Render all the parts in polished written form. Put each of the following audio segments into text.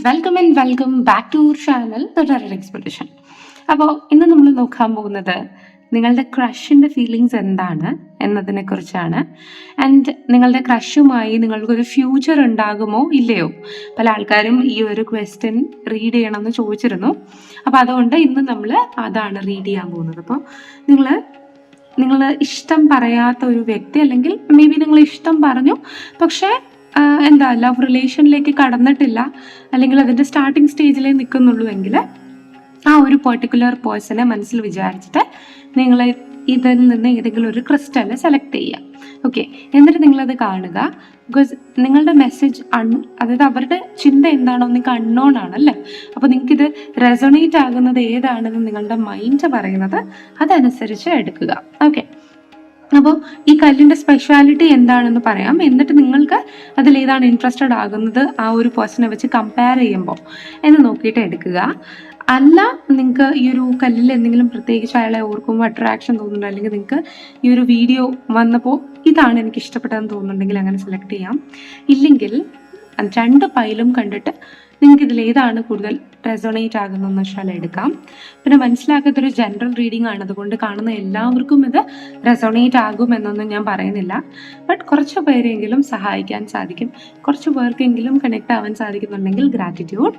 Welcome back to our channel the terror expedition. അപ്പോൾ ഇന്ന് നമ്മൾ നോക്കാൻ പോകുന്നത് നിങ്ങളുടെ ക്രഷിൻ്റെ ഫീലിങ്സ് എന്താണ് എന്നതിനെ കുറിച്ചാണ്. ആൻഡ് നിങ്ങളുടെ ക്രഷുമായി നിങ്ങൾക്കൊരു ഫ്യൂച്ചർ ഉണ്ടാകുമോ ഇല്ലയോ? പല ആൾക്കാരും ഈ ഒരു ക്വസ്റ്റ്യൻ റീഡ് ചെയ്യണമെന്ന് ചോദിച്ചിരുന്നു. അപ്പോൾ അതുകൊണ്ട് ഇന്ന് നമ്മൾ അതാണ് റീഡ് ചെയ്യാൻ പോകുന്നത്. അപ്പോൾ നിങ്ങൾ ഇഷ്ടം പറയാത്ത ഒരു വ്യക്തി, അല്ലെങ്കിൽ മേ ബി നിങ്ങൾ ഇഷ്ടം പറഞ്ഞു പക്ഷേ ലവ് റിലേഷനിലേക്ക് കടന്നിട്ടില്ല, അല്ലെങ്കിൽ അതിൻ്റെ സ്റ്റാർട്ടിങ് സ്റ്റേജിലേ നിൽക്കുന്നുള്ളൂ എങ്കിൽ ആ ഒരു പെർട്ടിക്കുലർ പേഴ്സണെ മനസ്സിൽ വിചാരിച്ചിട്ട് നിങ്ങൾ ഇതിൽ നിന്ന് ഏതെങ്കിലും ഒരു ക്രിസ്റ്റൽ സെലക്ട് ചെയ്യുക. ഓക്കെ, എന്നിട്ട് നിങ്ങളത് കാണുക. ബിക്കോസ് നിങ്ങളുടെ മെസ്സേജ് അതായത് അവരുടെ ചിന്ത എന്താണോ നിങ്ങൾക്ക് അൺനോൺ ആണല്ലേ. അപ്പോൾ നിങ്ങൾക്കിത് റെസൊണേറ്റ് ആകുന്നത് ഏതാണെന്ന് നിങ്ങളുടെ മൈൻഡ് പറയുന്നത് അതനുസരിച്ച് എടുക്കുക. ഓക്കെ, അപ്പോൾ ഈ കല്ലിൻ്റെ സ്പെഷ്യാലിറ്റി എന്താണെന്ന് പറയാം. എന്നിട്ട് നിങ്ങൾക്ക് അതിലേതാണ് ഇൻട്രസ്റ്റഡ് ആകുന്നത് ആ ഒരു പേഴ്സണെ വെച്ച് കമ്പയർ ചെയ്യുമ്പോൾ എന്ന് നോക്കിയിട്ട് എടുക്കുക. അല്ല, നിങ്ങൾക്ക് ഈ ഒരു കല്ലിൽ എന്തെങ്കിലും പ്രത്യേകിച്ച് അയാളെ ഓർക്കുമ്പോൾ അട്രാക്ഷൻ തോന്നുന്നുണ്ട്, അല്ലെങ്കിൽ നിങ്ങൾക്ക് ഈ ഒരു വീഡിയോ വന്നപ്പോൾ ഇതാണ് എനിക്ക് ഇഷ്ടപ്പെട്ടതെന്ന് തോന്നുന്നുണ്ടെങ്കിൽ അങ്ങനെ സെലക്ട് ചെയ്യാം. ഇല്ലെങ്കിൽ രണ്ട് പൈലും കണ്ടിട്ട് നിങ്ങൾക്ക് ഇതിൽ ഏതാണ് കൂടുതൽ റെസൊണേറ്റ് ആകുന്നതെന്ന് വെച്ചാൽ എടുക്കാം. പിന്നെ മനസ്സിലാക്കാത്തൊരു ജനറൽ റീഡിംഗ് ആണ്, അതുകൊണ്ട് കാണുന്ന എല്ലാവർക്കും ഇത് റെസൊണേറ്റ് ആകും എന്നൊന്നും ഞാൻ പറയുന്നില്ല. ബട്ട് കുറച്ച് പേരെങ്കിലും സഹായിക്കാൻ സാധിക്കും, കുറച്ച് പേർക്കെങ്കിലും കണക്ട് ആവാൻ സാധിക്കുന്നുണ്ടെങ്കിൽ ഗ്രാറ്റിറ്റ്യൂഡ്.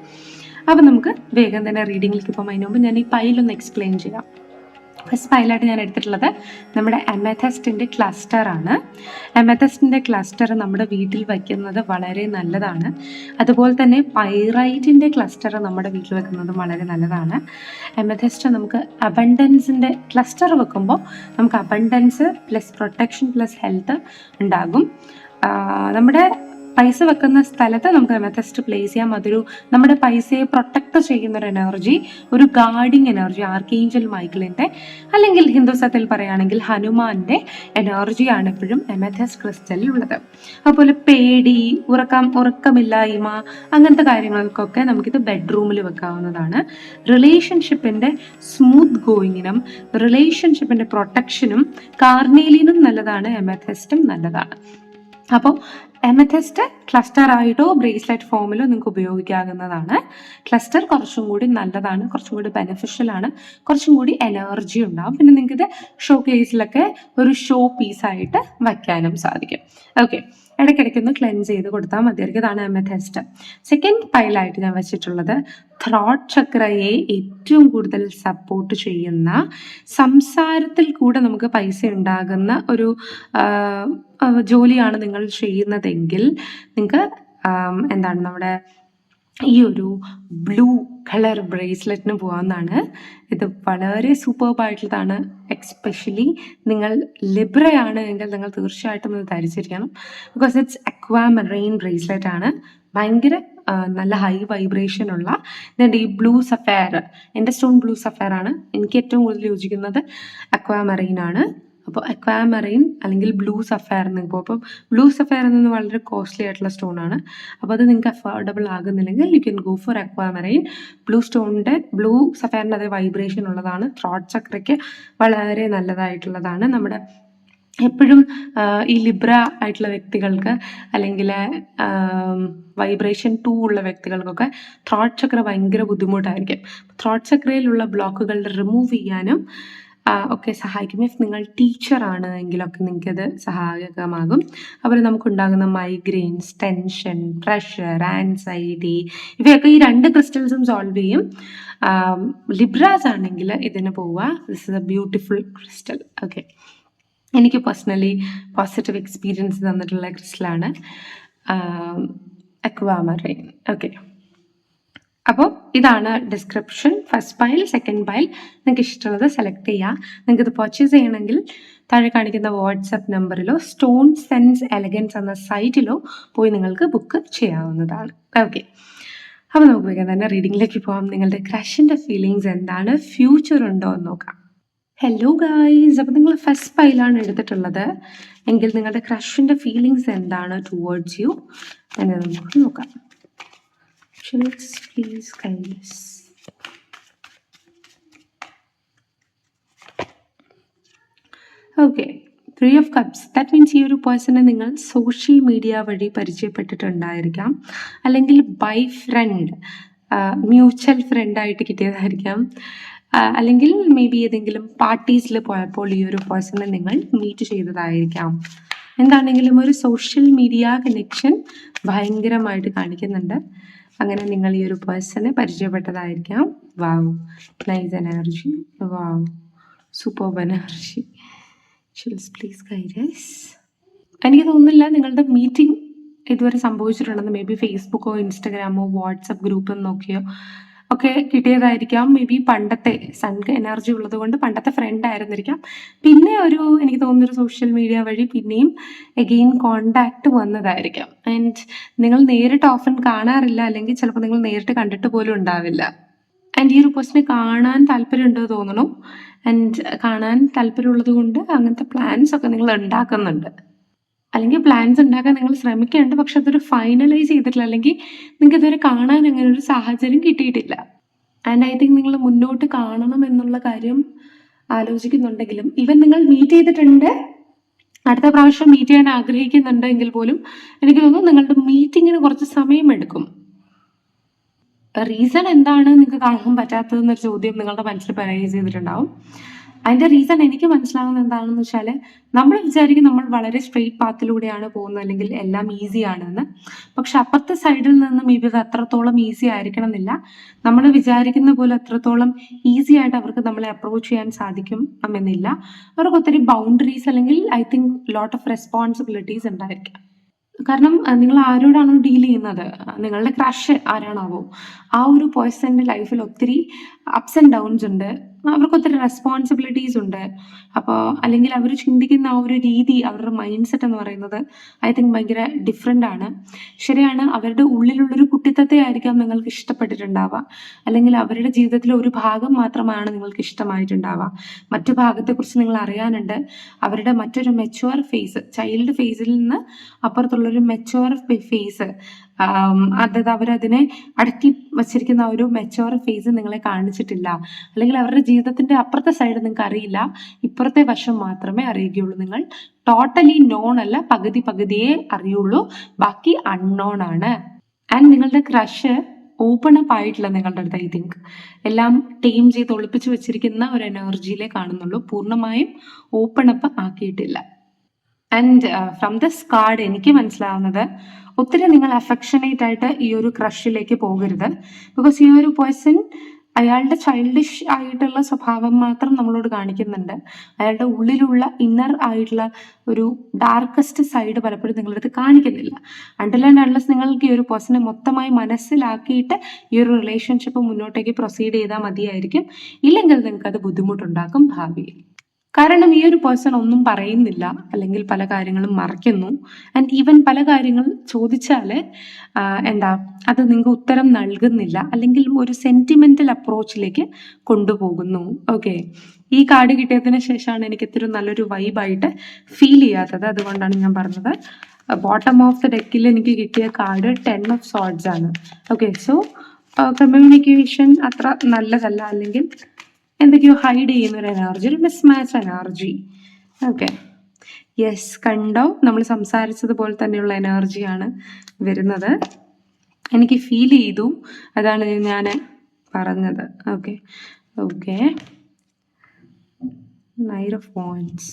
അപ്പം നമുക്ക് വേഗം തന്നെ റീഡിങ്ങിലേക്ക് പോകും. അതിന് മുമ്പ് ഞാൻ ഈ പൈലൊന്ന് എക്സ്പ്ലെയിൻ ചെയ്യാം. ഫസ്റ്റ് പൈലായിട്ട് ഞാൻ എടുത്തിട്ടുള്ളത് നമ്മുടെ അമethystൻ്റെ ക്ലസ്റ്ററാണ്. അമethystൻ്റെ ക്ലസ്റ്റർ നമ്മുടെ വീട്ടിൽ വയ്ക്കുന്നത് വളരെ നല്ലതാണ്. അതുപോലെ തന്നെ പൈറൈറ്റിൻ്റെ ക്ലസ്റ്റർ നമ്മുടെ വീട്ടിൽ വെക്കുന്നതും വളരെ നല്ലതാണ്. അമethysty നമുക്ക് അബണ്ടൻസിൻ്റെ ക്ലസ്റ്റർ വെക്കുമ്പോൾ നമുക്ക് abundance plus protection plus health ഉണ്ടാകും. നമ്മുടെ പൈസ വെക്കുന്ന സ്ഥലത്ത് നമുക്ക് അമethysty പ്ലേസ് ചെയ്യാം. അതൊരു നമ്മുടെ പൈസയെ പ്രൊട്ടക്ട് ചെയ്യുന്നൊരു എനർജി, ഒരു ഗാർഡിങ് എനർജി, ആർക്കേഞ്ചൽ മൈക്കിളിൻ്റെ അല്ലെങ്കിൽ ഹിന്ദുസത്തിൽ പറയുകയാണെങ്കിൽ ഹനുമാന്റെ എനർജിയാണ് എപ്പോഴും അമethysty ക്രിസ്റ്റലിൽ ഉള്ളത്. അതുപോലെ പേടി, ഉറക്കമില്ലായ്മ, അങ്ങനത്തെ കാര്യങ്ങൾക്കൊക്കെ നമുക്കിത് ബെഡ്റൂമിൽ വെക്കാവുന്നതാണ്. റിലേഷൻഷിപ്പിൻ്റെ സ്മൂത്ത് ഗോയിങ്ങിനും റിലേഷൻഷിപ്പിൻ്റെ പ്രൊട്ടക്ഷനും കാർണേലിനും നല്ലതാണ്, അമethystും നല്ലതാണ്. അപ്പോൾ അമethysty ക്ലസ്റ്റർ ആയിട്ടോ ബ്രേസ്ലെറ്റ് ഫോമിലോ നിങ്ങൾക്ക് ഉപയോഗിക്കാവുന്നതാണ്. ക്ലസ്റ്റർ കുറച്ചും കൂടി നല്ലതാണ്, കുറച്ചും കൂടി ബെനിഫിഷ്യൽ ആണ്, കുറച്ചും കൂടി എനർജി ഉണ്ടാവും. പിന്നെ നിങ്ങൾക്കിത് ഷോ കേസിലൊക്കെ ഒരു ഷോ പീസായിട്ട് വയ്ക്കാനും സാധിക്കും. ഓക്കെ, ഇടയ്ക്കിടയ്ക്കൊന്ന് ക്ലെൻസ് ചെയ്ത് കൊടുത്താൽ മതിയായിരിക്കും. ഇതാണ് അമethysty. സെക്കൻഡ് പൈലായിട്ട് ഞാൻ വെച്ചിട്ടുള്ളത് ത്രോട്ട് ചക്രയെ ഏറ്റവും കൂടുതൽ സപ്പോർട്ട് ചെയ്യുന്ന, സംസാരത്തിൽ കൂടെ നമുക്ക് പൈസ ഉണ്ടാകുന്ന ഒരു ജോലിയാണ് നിങ്ങൾ ചെയ്യുന്നതെങ്കിൽ നിങ്ങൾക്ക് നമ്മുടെ ഈ ഒരു ബ്ലൂ കളർ ബ്രേസ്ലെറ്റിന് പോകാവുന്നതാണ്. ഇത് വളരെ സൂപ്പർബായിട്ടുള്ളതാണ്. എക്സ്പെഷ്യലി നിങ്ങൾ ലിബ്രയാണ് എങ്കിൽ നിങ്ങൾ തീർച്ചയായിട്ടും ഇത് ധരിച്ചിരിക്കണം. ബിക്കോസ് ഇറ്റ്സ് അക്വാമറൈൻ ബ്രേസ്ലെറ്റ് ആണ്. ഭയങ്കര നല്ല ഹൈ വൈബ്രേഷൻ ഉള്ള ഇതിൻ്റെ ഈ ബ്ലൂ സഫയർ, എൻ്റെ സ്റ്റോൺ ബ്ലൂ സഫയർ ആണ്. എനിക്ക് ഏറ്റവും കൂടുതൽ യോജിക്കുന്നത് അക്വാമറൈൻ ആണ്. അപ്പോൾ അക്വാമറൈൻ അല്ലെങ്കിൽ ബ്ലൂ സഫയർ നിങ്ങൾക്ക് പോകും. അപ്പോൾ ബ്ലൂ സഫയർ എന്നത് വളരെ കോസ്റ്റ്ലി ആയിട്ടുള്ള സ്റ്റോൺ ആണ്. അപ്പോൾ അത് നിങ്ങൾക്ക് അഫോർഡബിൾ ആകുന്നില്ലെങ്കിൽ you can go for aquamarine. Blue സഫയറിൻ്റെ അതേ വൈബ്രേഷൻ ഉള്ളതാണ്. ത്രോട്ട് ചക്രയ്ക്ക് വളരെ നല്ലതായിട്ടുള്ളതാണ്. നമ്മുടെ എപ്പോഴും ഈ ലിബ്ര ആയിട്ടുള്ള വ്യക്തികൾക്ക് അല്ലെങ്കിൽ വൈബ്രേഷൻ 2 ഉള്ള വ്യക്തികൾക്കൊക്കെ ത്രോട്ട് ചക്ര ഭയങ്കര ബുദ്ധിമുട്ടായിരിക്കും. ത്രോട്ട് ചക്രയിലുള്ള ബ്ലോക്കുകൾ റിമൂവ് ചെയ്യാനും ഒക്കെ സഹായിക്കും. ഇഫ് നിങ്ങൾ ടീച്ചറാണ് എങ്കിലൊക്കെ നിങ്ങൾക്കത് സഹായകമാകും. അതുപോലെ നമുക്കുണ്ടാകുന്ന മൈഗ്രെയിൻസ്, ടെൻഷൻ, പ്രഷർ, ആൻസൈറ്റി, ഇവയൊക്കെ ഈ 2 ക്രിസ്റ്റൽസും സോൾവ് ചെയ്യും. ലിബ്രാസ് ആണെങ്കിൽ ഇതിന് പോവുക. This is A beautiful crystal. Okay, എനിക്ക് പേഴ്സണലി പോസിറ്റീവ് എക്സ്പീരിയൻസ് തന്നിട്ടുള്ള ക്രിസ്റ്റലാണ് അക്വാമറൈൻ. ഓക്കെ, അപ്പോൾ ഇതാണ് description. First pile, second pile നിങ്ങൾക്ക് ഇഷ്ടമുള്ളത് സെലക്ട് ചെയ്യുക. നിങ്ങൾക്ക് ഇത് പർച്ചേസ് ചെയ്യണമെങ്കിൽ താഴെ കാണിക്കുന്ന വാട്സപ്പ് നമ്പറിലോ സ്റ്റോൺ സെൻസ് എലഗൻസ് എന്ന സൈറ്റിലോ പോയി നിങ്ങൾക്ക് ബുക്ക് ചെയ്യാവുന്നതാണ്. ഓക്കെ, അപ്പോൾ നമുക്ക് വേഗം തന്നെ റീഡിങ്ങിലേക്ക് പോകാം. നിങ്ങളുടെ ക്രഷിൻ്റെ ഫീലിങ്സ് എന്താണ്, ഫ്യൂച്ചർ ഉണ്ടോ എന്ന് നോക്കാം. ഹലോ ഗായ്സ്, അപ്പോൾ നിങ്ങൾ ഫസ്റ്റ് പൈലാണ് എടുത്തിട്ടുള്ളത് എങ്കിൽ നിങ്ങളുടെ ക്രഷിൻ്റെ ഫീലിങ്സ് എന്താണ് ടുവേർഡ്സ് യു എന്ന് നമുക്ക് നോക്കാം. Please guys. Okay, three of cups, that means ഈ ഒരു പേഴ്സണെ നിങ്ങൾ സോഷ്യൽ മീഡിയ വഴി പരിചയപ്പെട്ടിട്ടുണ്ടായിരിക്കാം, അല്ലെങ്കിൽ ബൈ ഫ്രണ്ട്, മ്യൂച്വൽ ഫ്രണ്ടായിട്ട് കിട്ടിയതായിരിക്കാം, അല്ലെങ്കിൽ മേ ബി ഏതെങ്കിലും പാർട്ടീസിൽ പോയപ്പോൾ ഈ ഒരു പേഴ്സണെ നിങ്ങൾ മീറ്റ് ചെയ്തതായിരിക്കാം. എന്താണെങ്കിലും ഒരു സോഷ്യൽ മീഡിയ കണക്ഷൻ ഭയങ്കരമായിട്ട് കാണിക്കുന്നുണ്ട്. അങ്ങനെ നിങ്ങൾ ഈ ഒരു പേഴ്സണെ പരിചയപ്പെട്ടതായിരിക്കാം. Wow, nice energy, wow, superb energy. Please guide us. എനിക്ക് തോന്നുന്നില്ല നിങ്ങളുടെ മീറ്റിംഗ് ഇതുവരെ സംഭവിച്ചിട്ടുണ്ടെന്ന്. മേ ബി ഫേസ്ബുക്കോ ഇൻസ്റ്റഗ്രാമോ വാട്സപ്പ് ഗ്രൂപ്പ് നോക്കിയോ ഒക്കെ കിട്ടിയതായിരിക്കാം. മേ ബി പണ്ടത്തെ സൺ എനർജി ഉള്ളത് കൊണ്ട് പണ്ടത്തെ ഫ്രണ്ട് ആയിരുന്നിരിക്കാം. പിന്നെ എനിക്ക് തോന്നുന്നൊരു സോഷ്യൽ മീഡിയ വഴി പിന്നെയും എഗെയിൻ കോണ്ടാക്ട് വന്നതായിരിക്കാം. ആൻഡ് നിങ്ങൾ നേരിട്ട് ഓഫൻ കാണാറില്ല, അല്ലെങ്കിൽ ചിലപ്പോൾ നിങ്ങൾ നേരിട്ട് കണ്ടിട്ട് പോലും ഉണ്ടാവില്ല. ആൻഡ് ഈ ഒരു പേഴ്സണെ കാണാൻ താല്പര്യമുണ്ടോ തോന്നണു. ആൻഡ് കാണാൻ താല്പര്യമുള്ളത് കൊണ്ട് അങ്ങനത്തെ പ്ലാൻസ് ഒക്കെ നിങ്ങൾ ഉണ്ടാക്കുന്നുണ്ട്, അല്ലെങ്കിൽ പ്ലാൻസ് ഉണ്ടാക്കാൻ നിങ്ങൾ ശ്രമിക്കുന്നുണ്ട്. പക്ഷെ അതൊരു ഫൈനലൈസ് ചെയ്തിട്ടില്ല, അല്ലെങ്കിൽ നിങ്ങൾക്ക് ഇതുവരെ കാണാൻ അങ്ങനെ ഒരു സാഹചര്യം കിട്ടിയിട്ടില്ല. ആൻഡ് ഐ തിങ്ക് നിങ്ങൾ മുന്നോട്ട് കാണണം എന്നുള്ള കാര്യം ആലോചിക്കുന്നുണ്ടെങ്കിലും, ഈവൻ നിങ്ങൾ മീറ്റ് ചെയ്തിട്ടുണ്ട്, അടുത്ത പ്രാവശ്യം മീറ്റ് ചെയ്യാൻ ആഗ്രഹിക്കുന്നുണ്ടെങ്കിൽ പോലും എനിക്ക് തോന്നുന്നു നിങ്ങളുടെ മീറ്റിങ്ങിന് കുറച്ച് സമയമെടുക്കും. റീസൺ എന്താണ് നിങ്ങൾക്ക് കാണാൻ പറ്റാത്തതെന്നൊരു ചോദ്യം നിങ്ങളുടെ മനസ്സിൽ പരൈസ് ചെയ്തിട്ടുണ്ടാവും. അതിൻ്റെ റീസൺ എനിക്ക് മനസ്സിലാകുന്നത് എന്താണെന്ന് വെച്ചാൽ, നമ്മൾ വിചാരിക്കും നമ്മൾ വളരെ സ്ട്രെയിറ്റ് പാത്തിലൂടെയാണ് പോകുന്നത്, അല്ലെങ്കിൽ എല്ലാം ഈസി ആണെന്ന്. പക്ഷെ അപ്പുറത്തെ സൈഡിൽ നിന്ന് മേ ബി അത് അത്രത്തോളം ഈസി ആയിരിക്കണം എന്നില്ല. നമ്മൾ വിചാരിക്കുന്ന പോലെ അത്രത്തോളം ഈസി ആയിട്ട് അവർക്ക് നമ്മളെ അപ്രോച്ച് ചെയ്യാൻ സാധിക്കും എന്നില്ല. അവർക്ക് ഒത്തിരി ബൗണ്ടറീസ്, അല്ലെങ്കിൽ I think lot of responsibilities ഉണ്ടായിരിക്കാം. കാരണം നിങ്ങൾ ആരോടാണോ ഡീൽ ചെയ്യുന്നത്, നിങ്ങളുടെ ക്രഷ് ആരാണാവോ, ആ ഒരു പേഴ്സൻ്റെ ലൈഫിൽ ഒത്തിരി അപ്സ് ആൻഡ് ഡൗൺസ് ഉണ്ട്, അവർക്ക് ഒത്തിരി റെസ്പോൺസിബിലിറ്റീസ് ഉണ്ട്. അപ്പോൾ അല്ലെങ്കിൽ അവർ ചിന്തിക്കുന്ന ആ ഒരു രീതി, അവരുടെ മൈൻഡ് സെറ്റ് എന്ന് പറയുന്നത് ഐ തിങ്ക് ഭയങ്കര ഡിഫറെൻ്റ് ആണ്. ശരിയാണ്, അവരുടെ ഉള്ളിലുള്ളൊരു കുട്ടിത്തത്തെ ആയിരിക്കാം നിങ്ങൾക്ക് ഇഷ്ടപ്പെട്ടിട്ടുണ്ടാവുക, അല്ലെങ്കിൽ അവരുടെ ജീവിതത്തിലെ ഒരു ഭാഗം മാത്രമാണ് നിങ്ങൾക്ക് ഇഷ്ടമായിട്ടുണ്ടാവുക. മറ്റു ഭാഗത്തെക്കുറിച്ച് നിങ്ങൾ അറിയാനുണ്ട്. അവരുടെ മറ്റൊരു മെച്ചുവർ ഫേസ്, ചൈൽഡ് ഫേസിൽ നിന്ന് അപ്പുറത്തുള്ളൊരു മെച്ചുവർ ഫേസ്, അതായത് അവരതിനെ അടക്കി വച്ചിരിക്കുന്ന ഒരു മെച്ചുവർ ഫേസ് നിങ്ങളെ കാണിച്ചിട്ടില്ല, അല്ലെങ്കിൽ അവരുടെ ജീവിതത്തിന്റെ അപ്പുറത്തെ സൈഡ് നിങ്ങൾക്ക് അറിയില്ല, ഇപ്പുറത്തെ വശം മാത്രമേ അറിയുകയുള്ളൂ. നിങ്ങൾ ടോട്ടലി നോൺ അല്ല, പകുതിയെ അറിയുള്ളൂ, ബാക്കി അൺനോൺ ആണ്. ആൻഡ് നിങ്ങളുടെ ക്രഷ് ഓപ്പൺ അപ്പ് ആയിട്ടില്ല നിങ്ങളുടെ അടുത്ത്. ഐ തിങ്ക് എല്ലാം ടീം ചെയ്ത് ഒളിപ്പിച്ച് വെച്ചിരിക്കുന്ന ഒരു എനർജിയിലേ കാണുന്നുള്ളൂ, പൂർണ്ണമായും ഓപ്പൺ അപ്പ് ആക്കിയിട്ടില്ല. ആൻഡ് ഫ്രം ദിസ് കാർഡ് എനിക്ക് മനസ്സിലാവുന്നത്, ഒത്തിരി നിങ്ങൾ അഫെക്ഷനേറ്റ് ആയിട്ട് ഈ ഒരു ക്രഷിലേക്ക് പോകരുത്. ബിക്കോസ് ഈ ഒരു പേഴ്സൺ അയാളുടെ ചൈൽഡിഷ് ആയിട്ടുള്ള സ്വഭാവം മാത്രം നമ്മളോട് കാണിക്കുന്നുണ്ട്. അയാളുടെ ഉള്ളിലുള്ള ഇന്നർ ആയിട്ടുള്ള ഒരു ഡാർക്കസ്റ്റ് സൈഡ് പലപ്പോഴും നിങ്ങളുടെ അടുത്ത് കാണിക്കുന്നില്ല. അണ്ടിൽ ആൻഡ് അൺലെസ് നിങ്ങൾക്ക് ഈ ഒരു പേഴ്സണെ മൊത്തമായി മനസ്സിലാക്കിയിട്ട് ഈ ഒരു റിലേഷൻഷിപ്പ് മുന്നോട്ടേക്ക് പ്രൊസീഡ് ചെയ്താൽ മതിയായിരിക്കും. ഇല്ലെങ്കിൽ നിങ്ങൾക്ക് അത് ബുദ്ധിമുട്ടുണ്ടാക്കും ഭാവിയിൽ. കാരണം ഈ ഒരു പേഴ്സൺ ഒന്നും പറയുന്നില്ല, അല്ലെങ്കിൽ പല കാര്യങ്ങളും മറയ്ക്കുന്നു. ആൻഡ് ഈവൻ പല കാര്യങ്ങൾ ചോദിച്ചാൽ അത് നിങ്ങൾക്ക് ഉത്തരം നൽകുന്നില്ല, അല്ലെങ്കിൽ ഒരു സെന്റിമെന്റൽ അപ്രോച്ചിലേക്ക് കൊണ്ടുപോകുന്നു. ഓക്കെ, ഈ കാർഡ് കിട്ടിയതിന് ശേഷമാണ് എനിക്ക് ഇത്തിരി നല്ലൊരു വൈബായിട്ട് ഫീൽ ചെയ്യാത്തത്. അതുകൊണ്ടാണ് ഞാൻ പറഞ്ഞത്. ബോട്ടം ഓഫ് ദ ഡെക്കിൽ എനിക്ക് കിട്ടിയ കാർഡ് 10 ഓഫ് സോർഡ്സ് ആണ്. ഓക്കെ, സോ കമ്മ്യൂണിക്കേഷൻ അത്ര നല്ലതല്ല, അല്ലെങ്കിൽ എന്തൊക്കെയോ ഹൈഡ് ചെയ്യുന്ന ഒരു എനർജി, ഒരു മിസ്മാച്ച് എനർജി. ഓക്കെ, യെസ്, കണ്ടോ, നമ്മൾ സംസാരിച്ചതുപോലെ തന്നെയുള്ള എനർജിയാണ് വരുന്നത്. എനിക്ക് ഫീൽ ചെയ്തു, അതാണ് ഞാൻ പറഞ്ഞത്. Okay okay, knight of wands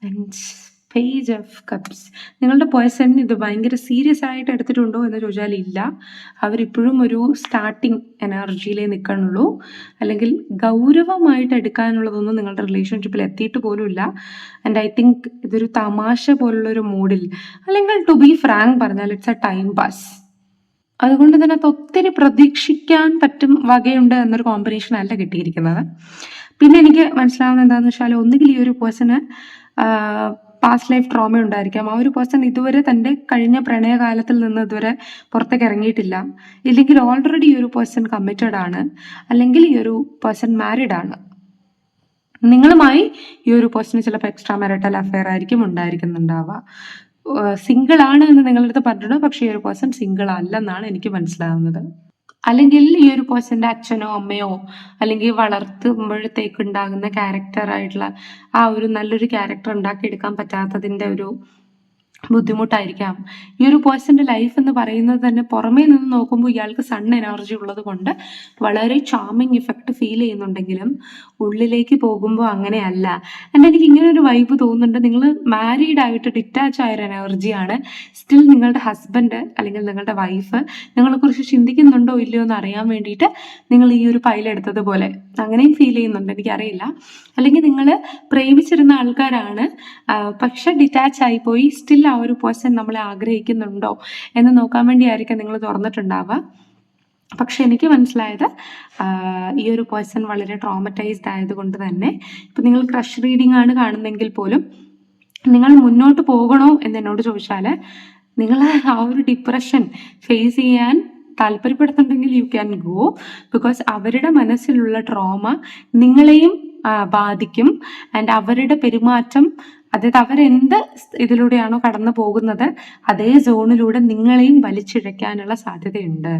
and page of cups. നിങ്ങളുടെ പേഴ്സൺ ഇത് ഭയങ്കര സീരിയസ് ആയിട്ട് എടുത്തിട്ടുണ്ടോ എന്ന് ചോദിച്ചാൽ ഇല്ല. അവരിപ്പോഴും ഒരു സ്റ്റാർട്ടിങ് എനർജിയിലേ നിൽക്കണുള്ളൂ, അല്ലെങ്കിൽ ഗൗരവമായിട്ട് എടുക്കാനുള്ളതൊന്നും നിങ്ങളുടെ റിലേഷൻഷിപ്പിൽ എത്തിയിട്ട് പോലും ഇല്ല. ആൻഡ് ഐ തിങ്ക് ഇതൊരു തമാശ പോലുള്ളൊരു മൂഡിൽ, അല്ലെങ്കിൽ ടു ബി ഫ്രാങ്ക് പറഞ്ഞാൽ ഇറ്റ്സ് എ ടൈം പാസ്. അതുകൊണ്ട് തന്നെ അത് ഒത്തിരി പ്രതീക്ഷിക്കാൻ പറ്റും വകയുണ്ട് എന്നൊരു കോമ്പിനേഷൻ അല്ല കിട്ടിയിരിക്കുന്നത്. പിന്നെ എനിക്ക് മനസ്സിലാവുന്നത് എന്താണെന്ന് വെച്ചാൽ, ഒന്നുകിൽ ഈ ഒരു പേഴ്സണ് പാസ്റ്റ് ലൈഫ് ട്രോമ ഉണ്ടായിരിക്കാം. ആ ഒരു പേഴ്സൺ ഇതുവരെ തൻ്റെ കഴിഞ്ഞ പ്രണയകാലത്തിൽ നിന്ന് ഇതുവരെ പുറത്തേക്ക് ഇറങ്ങിയിട്ടില്ല, ഇല്ലെങ്കിൽ ഓൾറെഡി ഈ ഒരു പേഴ്സൺ കമ്മിറ്റഡ് ആണ്, അല്ലെങ്കിൽ ഈ ഒരു പേഴ്സൺ മാരിഡ് ആണ്. നിങ്ങളുമായി ഈ ഒരു പേഴ്സൺ ചിലപ്പോൾ എക്സ്ട്രാ മാരിറ്റൽ അഫെയർ ആയിരിക്കും ഉണ്ടായിരിക്കുന്നുണ്ടാവുക. സിംഗിൾ ആണ് എന്ന് നിങ്ങളുടെ അടുത്ത് പറഞ്ഞിട്ടുണ്ട്, പക്ഷേ ഈ ഒരു പേഴ്സൺ സിംഗിൾ അല്ലെന്നാണ് എനിക്ക് മനസ്സിലാവുന്നത്. അല്ലെങ്കിൽ ഈ ഒരു പേഴ്സന്റെ അച്ഛനോ അമ്മയോ അല്ലെങ്കിൽ വളർത്തുമ്പോഴത്തേക്ക് ഉണ്ടാകുന്ന ക്യാരക്ടറായിട്ടുള്ള ആ ഒരു നല്ലൊരു ക്യാരക്ടർ ഉണ്ടാക്കിയെടുക്കാൻ പറ്റാത്തതിന്റെ ഒരു ബുദ്ധിമുട്ടായിരിക്കാം. ഈ ഒരു പേഴ്സന്റെ ലൈഫ് എന്ന് പറയുന്നത് തന്നെ പുറമേ നിന്ന് നോക്കുമ്പോൾ ഇയാൾക്ക് സൺ എനർജി ഉള്ളത് കൊണ്ട് വളരെ ചാമിങ് ഇഫക്റ്റ് ഫീൽ ചെയ്യുന്നുണ്ടെങ്കിലും ഉള്ളിലേക്ക് പോകുമ്പോൾ അങ്ങനെയല്ല. എനിക്ക് ഇങ്ങനെ ഒരു വൈബ് തോന്നുന്നുണ്ട്. നിങ്ങൾ മാരീഡ് ആയിട്ട് ഡിറ്റാച്ച് ആയ ഒരു എനർജിയാണ്. സ്റ്റിൽ നിങ്ങളുടെ ഹസ്ബൻഡ് അല്ലെങ്കിൽ നിങ്ങളുടെ വൈഫ് നിങ്ങളെക്കുറിച്ച് ചിന്തിക്കുന്നുണ്ടോ ഇല്ലയോ എന്ന് അറിയാൻ വേണ്ടിയിട്ട് നിങ്ങൾ ഈ ഒരു പൈലെടുത്തതുപോലെ അങ്ങനെയും ഫീൽ ചെയ്യുന്നുണ്ട്. എനിക്കറിയില്ല. അല്ലെങ്കിൽ നിങ്ങൾ പ്രേമിച്ചിരുന്ന ആൾക്കാരാണ്, പക്ഷെ ഡിറ്റാച്ച് ആയിപ്പോയി. സ്റ്റിൽ ആ ഒരു പേഴ്സൺ നമ്മളെ ആഗ്രഹിക്കുന്നുണ്ടോ എന്ന് നോക്കാൻ വേണ്ടിയായിരിക്കും നിങ്ങൾ തുറന്നിട്ടുണ്ടാവുക. പക്ഷെ എനിക്ക് മനസ്സിലായത് ഈ ഒരു പേഴ്സൺ വളരെ ട്രോമറ്റൈസ്ഡ് ആയതുകൊണ്ട് തന്നെ ഇപ്പം നിങ്ങൾ ക്രഷ് റീഡിംഗ് ആണ് കാണുന്നെങ്കിൽ പോലും നിങ്ങൾ മുന്നോട്ട് പോകണോ എന്ന് എന്നോട് ചോദിച്ചാൽ, നിങ്ങൾ ആ ഒരു ഡിപ്രഷൻ ഫേസ് ചെയ്യാൻ താല്പര്യപ്പെടുന്നുണ്ടെങ്കിൽ യു ക്യാൻ ഗോ. ബിക്കോസ് അവരുടെ മനസ്സിലുള്ള ട്രോമ നിങ്ങളെയും ബാധിക്കും. ആൻഡ് അവരുടെ പെരുമാറ്റം, അതായത് അവരെന്ത് ഇതിലൂടെയാണോ കടന്നു പോകുന്നത് അതേ സോണിലൂടെ നിങ്ങളെയും വലിച്ചിഴയ്ക്കാനുള്ള സാധ്യതയുണ്ട്.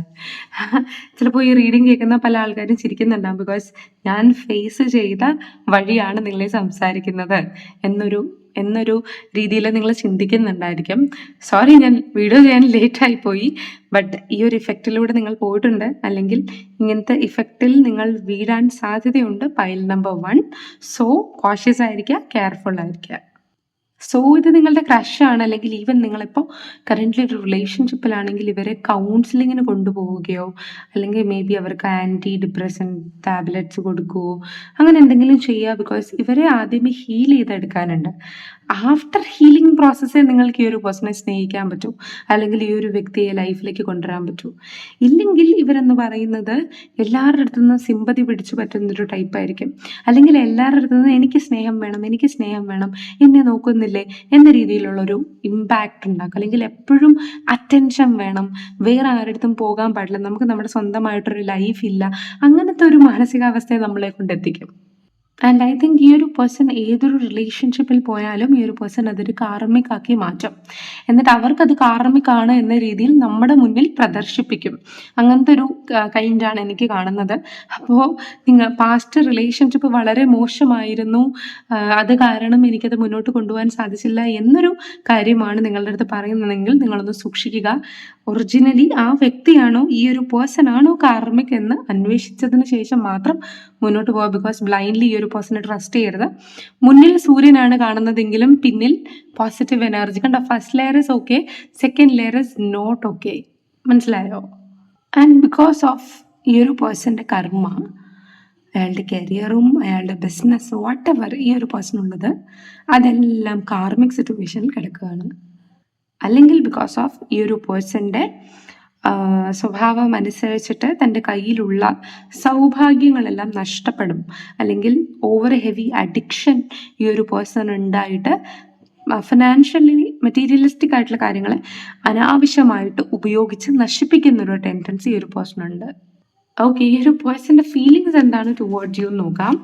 ചിലപ്പോൾ ഈ റീഡിങ് കേൾക്കുന്ന പല ആൾക്കാരും ചിരിക്കുന്നുണ്ടാവും. ബിക്കോസ് ഞാൻ ഫേസ് ചെയ്ത വഴിയാണ് നിങ്ങളെ സംസാരിക്കുന്നത് എന്നൊരു രീതിയിൽ നിങ്ങൾ ചിന്തിക്കുന്നുണ്ടായിരിക്കും. സോറി, ഞാൻ വീഡിയോ ചെയ്യാൻ ലേറ്റായി പോയി. ബട്ട് ഈ ഒരു ഇഫക്റ്റിലൂടെ നിങ്ങൾ പോയിട്ടുണ്ട്, അല്ലെങ്കിൽ ഇങ്ങനത്തെ ഇഫക്റ്റിൽ നിങ്ങൾ വീഴാൻ സാധ്യതയുണ്ട്. Pile number 1. സോ കോഷ്യസ് ആയിരിക്കുക, കെയർഫുൾ ആയിരിക്കുക. സോ ഇത് നിങ്ങളുടെ ക്രഷാണ്, അല്ലെങ്കിൽ ഈവൻ നിങ്ങളിപ്പോൾ കറൻ്റ്ലി ഒരു റിലേഷൻഷിപ്പിലാണെങ്കിൽ ഇവരെ കൗൺസിലിങ്ങിന് കൊണ്ടുപോവുകയോ അല്ലെങ്കിൽ മേ ബി അവർക്ക് ആൻറ്റി ഡിപ്രഷൻ ടാബ്ലറ്റ്സ് കൊടുക്കുകയോ അങ്ങനെ എന്തെങ്കിലും ചെയ്യുക. ബിക്കോസ് ഇവരെ ആദ്യമേ ഹീൽ ചെയ്തെടുക്കാനുണ്ട്. ആഫ്റ്റർ ഹീലിംഗ് പ്രോസസ്സേ നിങ്ങൾക്ക് ഈ ഒരു പേഴ്സണെ സ്നേഹിക്കാൻ പറ്റൂ, അല്ലെങ്കിൽ ഈ ഒരു വ്യക്തിയെ ലൈഫിലേക്ക് കൊണ്ടുവരാൻ പറ്റൂ. ഇല്ലെങ്കിൽ ഇവരെന്ന് പറയുന്നത് എല്ലാവരുടെ അടുത്തു നിന്ന് സിമ്പതി പിടിച്ചു പറ്റുന്നൊരു ടൈപ്പായിരിക്കും. അല്ലെങ്കിൽ എല്ലാവരുടെ അടുത്തു നിന്ന് എനിക്ക് സ്നേഹം വേണം, എനിക്ക് സ്നേഹം വേണം, എന്നെ നോക്കുന്നില്ലേ എന്ന രീതിയിലുള്ളൊരു ഇമ്പാക്റ്റ് ഉണ്ടാക്കും. അല്ലെങ്കിൽ എപ്പോഴും അറ്റൻഷൻ വേണം, വേറെ ആരുടെ പോകാൻ പാടില്ല, നമുക്ക് നമ്മുടെ സ്വന്തമായിട്ടൊരു ലൈഫ് ഇല്ല, അങ്ങനത്തെ ഒരു മാനസികാവസ്ഥയെ നമ്മളെ കൊണ്ടെത്തിക്കും. ആൻഡ് ഐ തിങ്ക് ഈ ഒരു പേഴ്സൺ ഏതൊരു റിലേഷൻഷിപ്പിൽ പോയാലും ഈ ഒരു പേഴ്സൺ അതൊരു കാർമിക് ആക്കി മാറ്റും. എന്നിട്ട് അവർക്കത് കാർമിക് ആണ് എന്ന രീതിയിൽ നമ്മുടെ മുന്നിൽ പ്രദർശിപ്പിക്കും. അങ്ങനത്തെ ഒരു കൈൻഡാണ് എനിക്ക് കാണുന്നത്. അപ്പോൾ നിങ്ങൾ പാസ്റ്റ് റിലേഷൻഷിപ്പ് വളരെ മോശമായിരുന്നു, അത് കാരണം എനിക്കത് മുന്നോട്ട് കൊണ്ടുപോകാൻ സാധിച്ചില്ല എന്നൊരു കാര്യമാണ് നിങ്ങളുടെ അടുത്ത് പറയുന്നതെങ്കിൽ നിങ്ങളൊന്ന് സൂക്ഷിക്കുക. ഒറിജിനലി ആ വ്യക്തിയാണോ ഈ ഒരു പേഴ്സൺ ആണോ കാർമിക് എന്ന് അന്വേഷിച്ചതിന് ശേഷം മാത്രം മുന്നോട്ട് പോകാം. ബിക്കോസ് ബ്ലൈൻഡ്ലി ഈ ഒരു പേഴ്സണെ ട്രസ്റ്റ് ചെയ്യരുത്. മുന്നിൽ സൂര്യനാണ് കാണുന്നതെങ്കിലും പിന്നിൽ പോസിറ്റീവ് എനർജി കണ്ടോ. First layer is okay, second layer is not okay. മനസ്സിലായോ? ആൻഡ് ബിക്കോസ് ഓഫ് ഈ ഒരു പേഴ്സൻ്റെ കർമ്മ, അയാളുടെ കരിയറും അയാളുടെ ബിസിനസ് വാട്ട് എവർ ഈ ഒരു പേഴ്സൺ ഉള്ളത് അതെല്ലാം കാർമിക് സിറ്റുവേഷനിൽ കിടക്കുകയാണ്. അല്ലെങ്കിൽ ബിക്കോസ് ഓഫ് ഈ ഒരു പേഴ്സൻ്റെ സ്വഭാവം അനുസരിച്ചിട്ട് തൻ്റെ കയ്യിലുള്ള സൗഭാഗ്യങ്ങളെല്ലാം നഷ്ടപ്പെടും. അല്ലെങ്കിൽ ഓവർ ഹെവി അഡിക്ഷൻ ഈ ഒരു പേഴ്സൺ ഉണ്ടായിട്ട് ഫിനാൻഷ്യലി മെറ്റീരിയലിസ്റ്റിക് ആയിട്ടുള്ള കാര്യങ്ങളെ അനാവശ്യമായിട്ട് ഉപയോഗിച്ച് നശിപ്പിക്കുന്നൊരു ടെൻഡൻസി ഈ ഒരു പേഴ്സൺ ഉണ്ട്. ഓക്കെ, ഈ ഒരു പേഴ്സൻ്റെ ഫീലിങ്സ് എന്താണ് ടുവേർഡ്സ് യു നോക്കാം.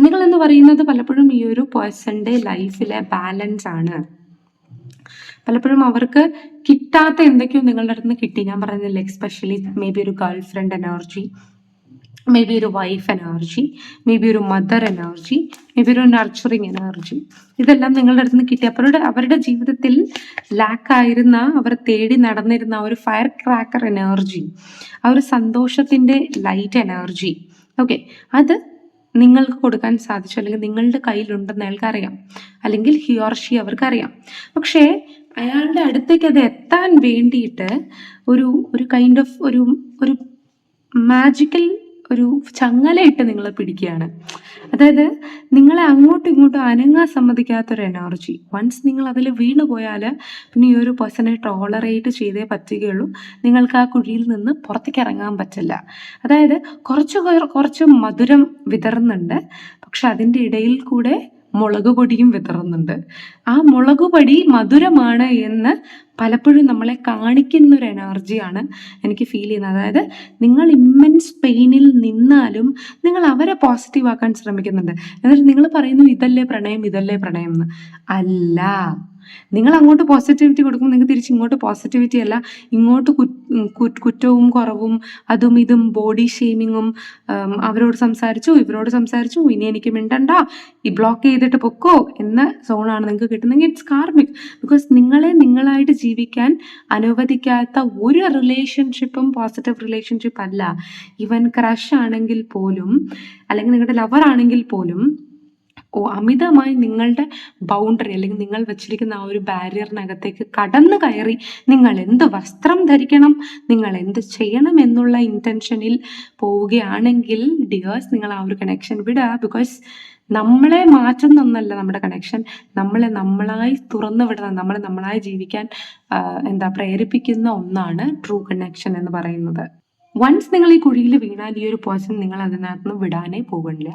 നിങ്ങളെന്ന് പറയുന്നത് പലപ്പോഴും ഈ ഒരു പേഴ്സൻ്റെ ലൈഫിലെ ബാലൻസ് ആണ്. പലപ്പോഴും അവർക്ക് കിട്ടാത്ത എന്തൊക്കെയോ നിങ്ങളുടെ അടുത്ത് നിന്ന് കിട്ടി. ഞാൻ പറഞ്ഞില്ലേ, എക്സ്പെഷ്യലി മേ ബി ഒരു girl friend energy, may be ഒരു വൈഫ് എനർജി, മേ ബി ഒരു മദർ എനർജി, മേ ബി ഒരു നർച്ചറിങ് എനർജി, ഇതെല്ലാം നിങ്ങളുടെ അടുത്ത് നിന്ന് കിട്ടി. അവരുടെ ജീവിതത്തിൽ ലാക്കായിരുന്ന, അവർ തേടി നടന്നിരുന്ന ആ ഒരു ഫയർ ക്രാക്കർ എനർജി, ആ ഒരു സന്തോഷത്തിൻ്റെ ലൈറ്റ് എനർജി, ഓക്കെ, അത് നിങ്ങൾക്ക് കൊടുക്കാൻ സാധിച്ചു, അല്ലെങ്കിൽ നിങ്ങളുടെ കയ്യിലുണ്ടെന്ന് അയാൾക്കറിയാം, അല്ലെങ്കിൽ ഹി ഓർ ഷി അവർക്കറിയാം. പക്ഷേ അയാളുടെ അടുത്തേക്ക് അത് എത്താൻ വേണ്ടിയിട്ട് ഒരു കൈൻഡ് ഓഫ് ഒരു മാജിക്കൽ ഒരു ചങ്ങലയിട്ട് നിങ്ങളെ പിടിക്കുകയാണ്. അതായത് നിങ്ങളെ അങ്ങോട്ടും ഇങ്ങോട്ടും അനങ്ങാൻ സമ്മതിക്കാത്തൊരു എനർജി. വൺസ് നിങ്ങൾ അതിൽ വീണ് പോയാൽ പിന്നെ ഈ ഒരു പേഴ്സണെ ടോളറേറ്റ് ചെയ്തേ പറ്റുകയുള്ളൂ. നിങ്ങൾക്ക് ആ കുഴിയിൽ നിന്ന് പുറത്തേക്ക് ഇറങ്ങാൻ പറ്റില്ല. അതായത് കുറച്ച് മധുരം വിതറുന്നുണ്ട്, പക്ഷെ അതിൻ്റെ ഇടയിൽ കൂടെ മുളക് പൊടിയും വിതറുന്നുണ്ട്. ആ മുളക് പൊടി മധുരമാണ് എന്ന് പലപ്പോഴും നമ്മളെ കാണിക്കുന്ന ഒരു എനർജിയാണ് എനിക്ക് ഫീൽ ചെയ്യുന്നത്. അതായത് നിങ്ങൾ ഇമ്മൻസ് പെയിനിൽ നിന്നാലും നിങ്ങൾ അവരെ പോസിറ്റീവ് ആക്കാൻ ശ്രമിക്കുന്നുണ്ട്. എന്നിട്ട് നിങ്ങൾ പറയുന്നു ഇതല്ലേ പ്രണയം, ഇതല്ലേ പ്രണയം എന്ന്. അല്ല, നിങ്ങൾ അങ്ങോട്ട് പോസിറ്റിവിറ്റി കൊടുക്കുമ്പോൾ നിങ്ങൾക്ക് തിരിച്ച് ഇങ്ങോട്ട് പോസിറ്റിവിറ്റി അല്ല, ഇങ്ങോട്ട് കുറ്റവും കുറവും അതും ഇതും ബോഡി ഷെയ്മിങ്ങും, അവരോട് സംസാരിച്ചു ഇവരോട് സംസാരിച്ചു ഇനി എനിക്ക് മിണ്ടണ്ട, ഈ ബ്ലോക്ക് ചെയ്തിട്ട് പൊക്കോ എന്ന സോണാണ് നിങ്ങൾക്ക് കിട്ടുന്നെങ്കിൽ ഇറ്റ്സ് കാർമിക്. ബിക്കോസ് നിങ്ങളെ നിങ്ങളായിട്ട് ജീവിക്കാൻ അനുവദിക്കാത്ത ഒരു റിലേഷൻഷിപ്പും പോസിറ്റീവ് റിലേഷൻഷിപ്പ് അല്ല. ഈവൻ ക്രഷ് ആണെങ്കിൽ പോലും, അല്ലെങ്കിൽ നിങ്ങളുടെ ലവർ ആണെങ്കിൽ പോലും അമിതമായി നിങ്ങളുടെ ബൗണ്ടറി അല്ലെങ്കിൽ നിങ്ങൾ വെച്ചിരിക്കുന്ന ആ ഒരു ബാരിയറിനകത്തേക്ക് കടന്നു കയറി നിങ്ങൾ എന്ത് വസ്ത്രം ധരിക്കണം, നിങ്ങൾ എന്ത് ചെയ്യണം എന്നുള്ള ഇന്റൻഷനിൽ പോവുകയാണെങ്കിൽ ഡിയേഴ്സ്, നിങ്ങൾ ആ ഒരു കണക്ഷൻ വിടുക. ബിക്കോസ് നമ്മളെ മാറ്റുന്ന ഒന്നല്ല നമ്മുടെ കണക്ഷൻ, നമ്മളെ നമ്മളായി തുറന്നു വിടുന്ന, നമ്മളെ നമ്മളായി ജീവിക്കാൻ പ്രേരിപ്പിക്കുന്ന ഒന്നാണ് ട്രൂ കണക്ഷൻ എന്ന് പറയുന്നത്. വൺസ് നിങ്ങൾ ഈ കുഴിയിൽ വീണാൽ ഈ ഒരു പേഴ്സൺ നിങ്ങൾ അതിനകത്ത് നിന്ന് വിടാനേ പോകില്ല.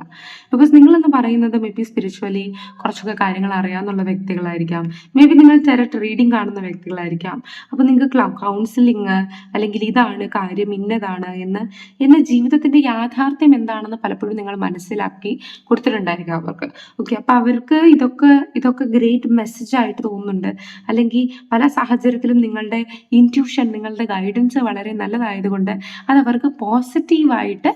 ബിക്കോസ് നിങ്ങളെന്ന് പറയുന്നത് മേ ബി സ്പിരിച്വലി കുറച്ചൊക്കെ കാര്യങ്ങൾ അറിയാവുന്ന വ്യക്തികളായിരിക്കാം, മേ ബി നിങ്ങൾ ടെററ്റ് റീഡിങ് കാണുന്ന വ്യക്തികളായിരിക്കാം. അപ്പോൾ നിങ്ങൾക്ക് കൗൺസിലിങ് അല്ലെങ്കിൽ ഇതാണ് കാര്യം ഇന്നതാണ് എന്ന് ജീവിതത്തിന്റെ യാഥാർത്ഥ്യം എന്താണെന്ന് പലപ്പോഴും നിങ്ങൾ മനസ്സിലാക്കി കൊടുത്തിട്ടുണ്ടായിരിക്കാം അവർക്ക്. ഓക്കെ, അപ്പോൾ അവർക്ക് ഇതൊക്കെ ഗ്രേറ്റ് മെസ്സേജ് ആയിട്ട് തോന്നുന്നുണ്ട്. അല്ലെങ്കിൽ പല സാഹചര്യത്തിലും നിങ്ങളുടെ ഇൻറ്റ്യൂഷൻ, നിങ്ങളുടെ ഗൈഡൻസ് വളരെ നല്ലതായതുകൊണ്ട് അത് അവർക്ക് പോസിറ്റീവായിട്ട്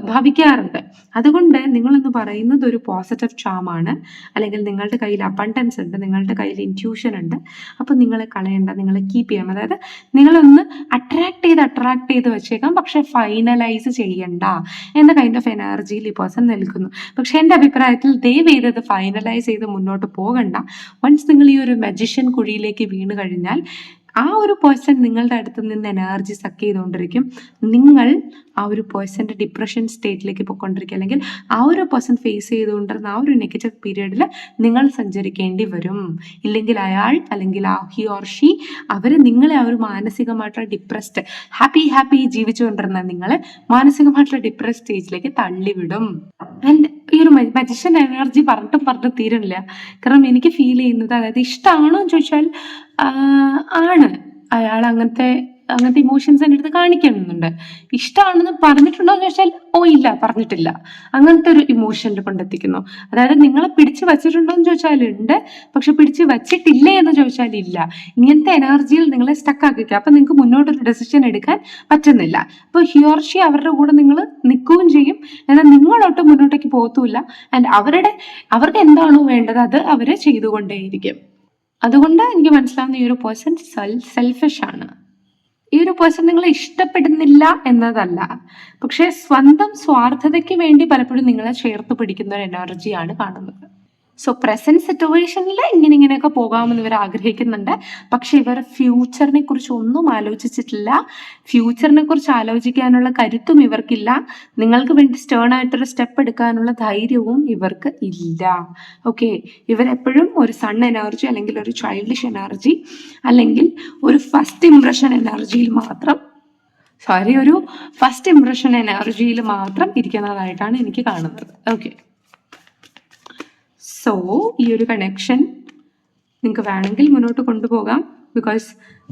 ഭവിക്കാറുണ്ട്. അതുകൊണ്ട് നിങ്ങളെന്ന് പറയുന്നത് ഒരു പോസിറ്റീവ് ചാമാണ്, അല്ലെങ്കിൽ നിങ്ങളുടെ കയ്യിൽ അബണ്ടൻസ് ഉണ്ട്, നിങ്ങളുടെ കയ്യിൽ ഇൻറ്റ്യൂഷൻ ഉണ്ട്. അപ്പോൾ നിങ്ങളെ കളയണ്ട, നിങ്ങളെ കീപ്പ് ചെയ്യാം. അതായത് നിങ്ങളൊന്ന് അട്രാക്ട് ചെയ്ത് വെച്ചേക്കാം, പക്ഷെ ഫൈനലൈസ് ചെയ്യണ്ട എന്ന കൈൻഡ് ഓഫ് എനർജിയിൽ ഈ പേഴ്സൺ നിൽക്കുന്നു. പക്ഷെ എൻ്റെ അഭിപ്രായത്തിൽ ദയവ് ചെയ്തത് ഫൈനലൈസ് ചെയ്ത് മുന്നോട്ട് പോകണ്ട. വൺസ് നിങ്ങൾ ഈ ഒരു മജിഷ്യൻ കുഴിയിലേക്ക് വീണ് കഴിഞ്ഞാൽ ആ ഒരു പേഴ്സൺ നിങ്ങളുടെ അടുത്ത് നിന്ന് എനർജി സക്ക് ചെയ്തുകൊണ്ടിരിക്കും. നിങ്ങൾ ആ ഒരു പേഴ്സൻ്റെ ഡിപ്രഷൻ സ്റ്റേറ്റിലേക്ക് പോയിക്കൊണ്ടിരിക്കുക, അല്ലെങ്കിൽ ആ ഒരു പേഴ്സൺ ഫേസ് ചെയ്തുകൊണ്ടിരുന്ന ആ ഒരു നെഗറ്റീവ് പീരീഡിൽ നിങ്ങൾ സഞ്ചരിക്കേണ്ടി വരും. ഇല്ലെങ്കിൽ അയാൾ അല്ലെങ്കിൽ ആ ഹി ഓർ ഷീ അവർ നിങ്ങളെ ആ ഒരു മാനസികമായിട്ടുള്ള ഡിപ്രസ്ഡ് ഹാപ്പി ജീവിച്ചുകൊണ്ടിരുന്ന നിങ്ങളെ മാനസികമായിട്ടുള്ള ഡിപ്രസ് സ്റ്റേജിലേക്ക് തള്ളിവിടും. ആൻഡ് ഈ ഒരു മജിഷ്യൻ എനർജി പറഞ്ഞിട്ട് തീരണില്ല. കാരണം എനിക്ക് ഫീൽ ചെയ്യുന്നത്, അതായത് ഇഷ്ടമാണോ എന്ന് ചോദിച്ചാൽ ആണ്, അയാൾ അങ്ങനത്തെ ഇമോഷൻസ് എൻ്റെ അടുത്ത് കാണിക്കുന്നുണ്ട്. ഇഷ്ടമാണെന്ന് പറഞ്ഞിട്ടുണ്ടോ എന്ന് ചോദിച്ചാൽ ഇല്ല, പറഞ്ഞിട്ടില്ല. അങ്ങനത്തെ ഒരു ഇമോഷനിൽ കൊണ്ടെത്തിക്കുന്നു. അതായത് നിങ്ങളെ പിടിച്ചു വച്ചിട്ടുണ്ടോ എന്ന് ചോദിച്ചാൽ ഉണ്ട്, പക്ഷെ പിടിച്ചു വച്ചിട്ടില്ലേ എന്ന് ചോദിച്ചാൽ ഇല്ല. ഇങ്ങനത്തെ എനർജിയിൽ നിങ്ങളെ സ്റ്റക്ക് ആക്കിക്കുക. അപ്പൊ നിങ്ങൾക്ക് മുന്നോട്ടൊരു ഡെസിഷൻ എടുക്കാൻ പറ്റുന്നില്ല. അപ്പോൾ ഹി ഓർ ഷീ അവരുടെ കൂടെ നിങ്ങൾ നിൽക്കുകയും ചെയ്യും, എന്നാൽ നിങ്ങളൊട്ടും മുന്നോട്ടേക്ക് പോകത്തുമില്ല. ആൻഡ് അവർക്ക് എന്താണോ വേണ്ടത് അത് അവര് ചെയ്തുകൊണ്ടേയിരിക്കും. അതുകൊണ്ട് എനിക്ക് മനസ്സിലാവുന്ന ഈ ഒരു പേഴ്സൺ സെൽഫിഷ് ആണ്. ഈ ഒരു പേഴ്സൺ നിങ്ങളെ ഇഷ്ടപ്പെടുന്നില്ല എന്നതല്ല, പക്ഷെ സ്വന്തം സ്വാർത്ഥതയ്ക്ക് വേണ്ടി പലപ്പോഴും നിങ്ങളെ ചേർത്ത് പിടിക്കുന്ന ഒരു എനർജിയാണ് കാണുന്നത്. സോ പ്രസന്റ് സിറ്റുവേഷനിൽ ഇങ്ങനെയൊക്കെ പോകാമെന്ന് ഇവർ ആഗ്രഹിക്കുന്നുണ്ട്. പക്ഷെ ഇവർ ഫ്യൂച്ചറിനെ കുറിച്ച് ഒന്നും ആലോചിച്ചിട്ടില്ല. ഫ്യൂച്ചറിനെ കുറിച്ച് ആലോചിക്കാനുള്ള കരുത്തും ഇവർക്കില്ല. നിങ്ങൾക്ക് വേണ്ടി സ്റ്റേൺ ആയിട്ടൊരു സ്റ്റെപ്പ് എടുക്കാനുള്ള ധൈര്യവും ഇവർക്ക് ഇല്ല. ഓക്കെ, ഇവരെപ്പോഴും ഒരു സൺ എനർജി അല്ലെങ്കിൽ ഒരു ചൈൽഡിഷ് എനർജി അല്ലെങ്കിൽ ഒരു ഫസ്റ്റ് ഇംപ്രഷൻ എനർജിയിൽ മാത്രം ഇരിക്കുന്നതായിട്ടാണ് എനിക്ക് കാണുന്നത്. ഓക്കെ, സോ ഈ ഒരു കണക്ഷൻ നിങ്ങൾക്ക് വേണമെങ്കിൽ മുന്നോട്ട് കൊണ്ടുപോകാം. ബിക്കോസ്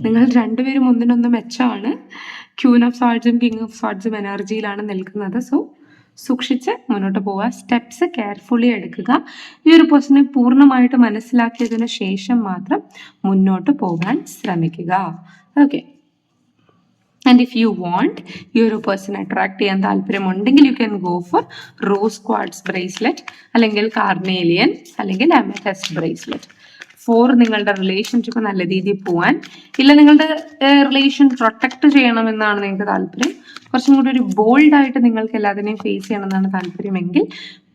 നിങ്ങൾ രണ്ടുപേരും ഒന്നിനൊന്ന് മെച്ചമാണ്. ക്യൂൻ ഓഫ് സ്വാർഡ്സും കിങ് ഓഫ് സ്വാർഡ്സും എനർജിയിലാണ് നിൽക്കുന്നത്. സോ സൂക്ഷിച്ച് മുന്നോട്ട് പോവുക, സ്റ്റെപ്സ് കെയർഫുള്ളി എടുക്കുക. ഈ ഒരു പേഴ്സണെ പൂർണ്ണമായിട്ട് മനസ്സിലാക്കിയതിന് ശേഷം മാത്രം മുന്നോട്ട് പോകാൻ ശ്രമിക്കുക. Okay, and if you want ഈ ഒരു പേഴ്സൺ അട്രാക്ട് ചെയ്യാൻ താല്പര്യമുണ്ടെങ്കിൽ U can go four rose quartz bracelet, അല്ലെങ്കിൽ കാർണേലിയൻ, അല്ലെങ്കിൽ അമethist ബ്രേസ്ലെറ്റ്. ഫോർ നിങ്ങളുടെ റിലേഷൻഷിപ്പ് നല്ല രീതിയിൽ പോവാൻ, ഇല്ല നിങ്ങളുടെ റിലേഷൻ പ്രൊട്ടക്ട് ചെയ്യണമെന്നാണ് നിങ്ങൾക്ക് താല്പര്യം, കുറച്ചും കൂടി ഒരു ബോൾഡായിട്ട് നിങ്ങൾക്ക് എല്ലാത്തിനെയും ഫേസ് ചെയ്യണമെന്നാണ് താല്പര്യമെങ്കിൽ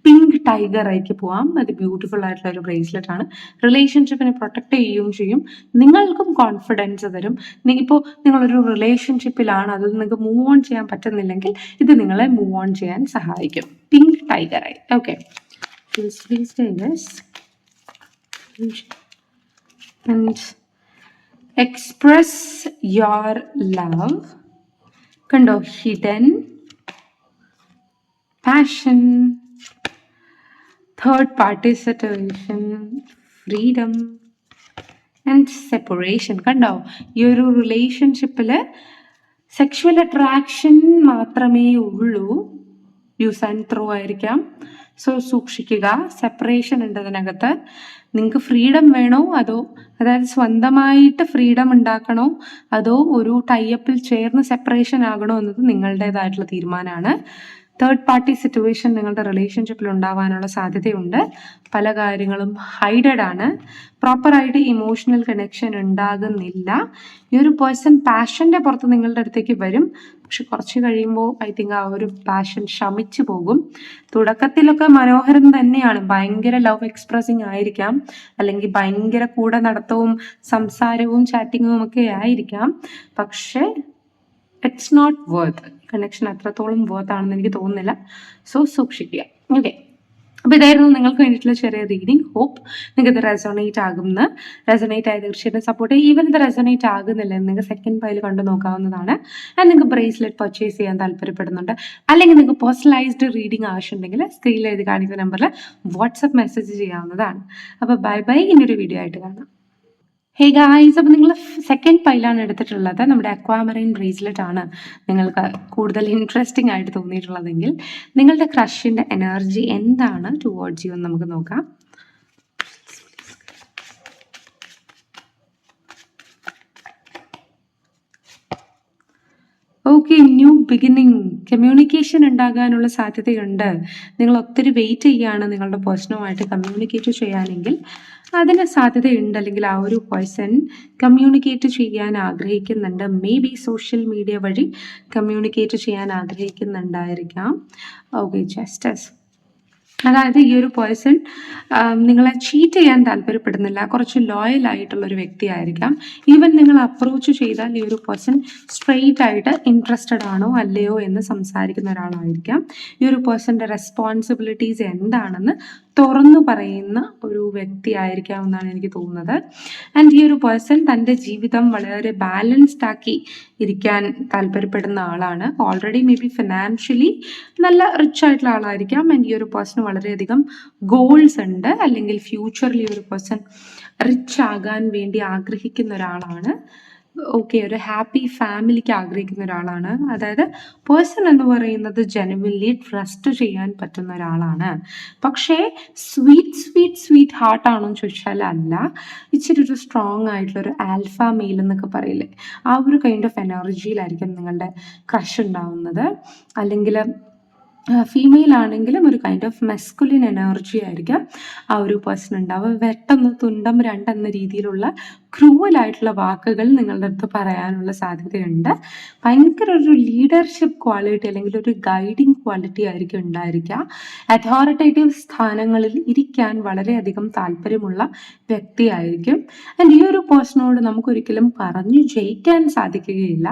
പിങ്ക് ടൈഗർ ആയിക്ക് പോവാം. അത് ബ്യൂട്ടിഫുൾ ആയിട്ടുള്ള ഒരു ബ്രേസ്ലെറ്റ് ആണ്. റിലേഷൻഷിപ്പിനെ പ്രൊട്ടക്ട് ചെയ്യുകയും ചെയ്യും, നിങ്ങൾക്കും കോൺഫിഡൻസ് തരും. ഇപ്പോൾ നിങ്ങളൊരു റിലേഷൻഷിപ്പിലാണ്, അത് നിങ്ങൾക്ക് മൂവ് ഓൺ ചെയ്യാൻ പറ്റുന്നില്ലെങ്കിൽ ഇത് നിങ്ങളെ മൂവ് ഓൺ ചെയ്യാൻ സഹായിക്കും. പിങ്ക് ടൈഗർ ആയി. Okay, and express your love. കണ്ടോ, hidden, passion, third party situation, freedom and separation. കണ്ടോ, ഈ ഒരു റിലേഷൻഷിപ്പിൽ സെക്ഷുവൽ അട്രാക്ഷൻ മാത്രമേ ഉള്ളൂ, യൂസ് ആൻഡ് ത്രോ ആയിരിക്കാം. സോ സൂക്ഷിക്കുക. സെപ്പറേഷൻ ഉണ്ട് അതിനകത്ത്. നിങ്ങൾക്ക് ഫ്രീഡം വേണോ അതോ അതായത് സ്വന്തമായിട്ട് ഫ്രീഡം ഉണ്ടാക്കണോ അതോ ഒരു ടൈപ്പിൽ ചേർന്ന് സെപ്പറേഷൻ ആകണോ എന്നത് നിങ്ങളുടേതായിട്ടുള്ള തീരുമാനമാണ്. തേർഡ് പാർട്ടി സിറ്റുവേഷൻ നിങ്ങളുടെ റിലേഷൻഷിപ്പിൽ ഉണ്ടാവാനുള്ള സാധ്യതയുണ്ട്. പല കാര്യങ്ങളും ഹൈഡഡ് ആണ്. പ്രോപ്പറായിട്ട് ഇമോഷണൽ കണക്ഷൻ ഉണ്ടാകുന്നില്ല. ഈ ഒരു പേഴ്സൺ പാഷന്റെ പുറത്ത് നിങ്ങളുടെ അടുത്തേക്ക് വരും. പക്ഷെ കുറച്ച് കഴിയുമ്പോൾ ഐ തിങ്ക് ആ ഒരു പാഷൻ ശമിച്ചു പോകും. തുടക്കത്തിലൊക്കെ മനോഹരം തന്നെയാണ്. ഭയങ്കര ലവ് എക്സ്പ്രസിങ് ആയിരിക്കാം, അല്ലെങ്കിൽ ഭയങ്കര കൂടെ നടത്തവും സംസാരവും ചാറ്റിങ്ങും ഒക്കെ ആയിരിക്കാം. പക്ഷെ ഇറ്റ്സ് നോട്ട് വർത്ത്. കണക്ഷൻ അത്രത്തോളം വർത്ത് ആണെന്ന് എനിക്ക് തോന്നുന്നില്ല. സോ സൂക്ഷിക്കുക. ഓക്കെ, അപ്പോൾ ഇതായിരുന്നു നിങ്ങൾക്ക് വേണ്ടിയിട്ടുള്ള ചെറിയ റീഡിങ്. ഹോപ്പ് നിങ്ങൾക്ക് ഇത് റെസോണേറ്റ് ആകുമെന്ന്. റെസോണേറ്റ് ആയി തീർച്ചയായിട്ടും സപ്പോർട്ട് ചെയ്യും. ഈവൻ ഇത് റെസോണേറ്റ് ആകുന്നില്ല നിങ്ങൾക്ക് സെക്കൻഡ് പൈൽ കണ്ടു നോക്കാവുന്നതാണ്. ആൻഡ് നിങ്ങൾക്ക് ബ്രേസ്ലെറ്റ് പർച്ചേസ് ചെയ്യാൻ താല്പര്യപ്പെടുന്നുണ്ട്, അല്ലെങ്കിൽ നിങ്ങൾക്ക് പേഴ്സണലൈസ്ഡ് റീഡിങ് ആവശ്യമുണ്ടെങ്കിൽ സ്ക്രീനിൽ എഴുതി കാണിക്കുന്ന നമ്പറിൽ വാട്സപ്പ് മെസ്സേജ് ചെയ്യാവുന്നതാണ്. അപ്പോൾ ബൈ ബൈ. ഇനിയൊരു വീഡിയോ ആയിട്ട് കാണാം. ഹേ ഗായ്സ്, അപ്പോൾ നിങ്ങൾ സെക്കൻഡ് പൈലാണ് എടുത്തിട്ടുള്ളത്. നമ്മുടെ അക്വാമറൈൻ ബ്രേസ്ലെറ്റ് ആണ് നിങ്ങൾക്ക് കൂടുതൽ ഇൻട്രസ്റ്റിംഗ് ആയിട്ട് തോന്നിയിട്ടുള്ളതെങ്കിൽ നിങ്ങളുടെ ക്രഷിൻ്റെ എനർജി എന്താണ് ടുവേർഡ്സ് യു എന്ന് നമുക്ക് നോക്കാം. ഓക്കെ, ന്യൂ ബിഗിനിങ്, കമ്മ്യൂണിക്കേഷൻ ഉണ്ടാകാനുള്ള സാധ്യതയുണ്ട്. നിങ്ങൾ ഒത്തിരി വെയിറ്റ് ചെയ്യുകയാണ് നിങ്ങളുടെ പേഴ്സണുമായിട്ട് കമ്മ്യൂണിക്കേറ്റ് ചെയ്യാനെങ്കിൽ അതിന് സാധ്യതയുണ്ട്. അല്ലെങ്കിൽ ആ ഒരു പേഴ്സൺ കമ്മ്യൂണിക്കേറ്റ് ചെയ്യാൻ ആഗ്രഹിക്കുന്നുണ്ട്. മേ ബി സോഷ്യൽ മീഡിയ വഴി കമ്മ്യൂണിക്കേറ്റ് ചെയ്യാൻ ആഗ്രഹിക്കുന്നുണ്ടായിരിക്കാം. ഓക്കെ, ജസ്റ്റസ് അതായത് ഈ ഒരു പേഴ്സൺ നിങ്ങളെ ചീറ്റ് ചെയ്യാൻ താല്പര്യപ്പെടുന്നില്ല. കുറച്ച് ലോയൽ ആയിട്ടുള്ള ഒരു വ്യക്തിയായിരിക്കാം. ഈവൻ നിങ്ങൾ അപ്രോച്ച് ചെയ്താൽ ഈ ഒരു പേഴ്സൺ സ്ട്രെയിറ്റ് ആയിട്ട് ഇൻട്രസ്റ്റഡ് ആണോ അല്ലയോ എന്ന് സംസാരിക്കുന്ന ഒരാളായിരിക്കാം. ഈ ഒരു പേഴ്സന്റെ റെസ്പോൺസിബിലിറ്റീസ് എന്താണെന്ന് തുറന്നു പറയുന്ന ഒരു വ്യക്തി ആയിരിക്കാം എന്നാണ് എനിക്ക് തോന്നുന്നത്. ആൻഡ് ഈ ഒരു പേഴ്സൺ തൻ്റെ ജീവിതം വളരെ ബാലൻസ്ഡ് ആക്കി ഇരിക്കാൻ താല്പര്യപ്പെടുന്ന ആളാണ്. ഓൾറെഡി മേ ബി ഫിനാൻഷ്യലി നല്ല റിച്ച് ആയിട്ടുള്ള ആളായിരിക്കാം. ആൻഡ് ഈ ഒരു പേഴ്സൺ വളരെയധികം ഗോൾസ് ഉണ്ട്, അല്ലെങ്കിൽ ഫ്യൂച്ചറിൽ ഈ ഒരു പേഴ്സൺ റിച്ച് ആകാൻ വേണ്ടി ആഗ്രഹിക്കുന്ന ഒരാളാണ്. ഓക്കെ, ഒരു ഹാപ്പി ഫാമിലിക്ക് ആഗ്രഹിക്കുന്ന ഒരാളാണ്. അതായത് പേഴ്സൺ എന്ന് പറയുന്നത് ജെനുവിൻലി ട്രസ്റ്റ് ചെയ്യാൻ പറ്റുന്ന ഒരാളാണ്. പക്ഷേ സ്വീറ്റ് ഹാർട്ടാണോ എന്ന് ചോദിച്ചാൽ അല്ല. ഇച്ചിരി ഒരു സ്ട്രോങ് ആയിട്ടുള്ള ഒരു ആൽഫ മെയിൽ എന്നൊക്കെ പറയില്ലേ, ആ ഒരു കൈൻഡ് ഓഫ് എനർജിയിലായിരിക്കും നിങ്ങളുടെ ക്രഷ് ഉണ്ടാവുന്നത്. അല്ലെങ്കിൽ ഫീമെയിൽ ആണെങ്കിലും ഒരു കൈൻഡ് ഓഫ് മെസ്കുലിൻ എനർജി ആയിരിക്കാം ആ ഒരു പേഴ്സൺ ഉണ്ടാവുക. വെട്ടൊന്ന് തുണ്ടം രണ്ടെന്ന രീതിയിലുള്ള ക്രൂവലായിട്ടുള്ള വാക്കുകൾ നിങ്ങളുടെ അടുത്ത് പറയാനുള്ള സാധ്യതയുണ്ട്. ഭയങ്കര ഒരു ലീഡർഷിപ്പ് ക്വാളിറ്റി അല്ലെങ്കിൽ ഒരു ഗൈഡിങ് ക്വാളിറ്റി ആയിരിക്കും ഉണ്ടായിരിക്കുക. അതോറിറ്റേറ്റീവ് സ്ഥാനങ്ങളിൽ ഇരിക്കാൻ വളരെയധികം താല്പര്യമുള്ള വ്യക്തിയായിരിക്കും. ആൻഡ് ഈ ഒരു പേഴ്സണോട് നമുക്കൊരിക്കലും പറഞ്ഞു ജയിക്കാൻ സാധിക്കുകയില്ല.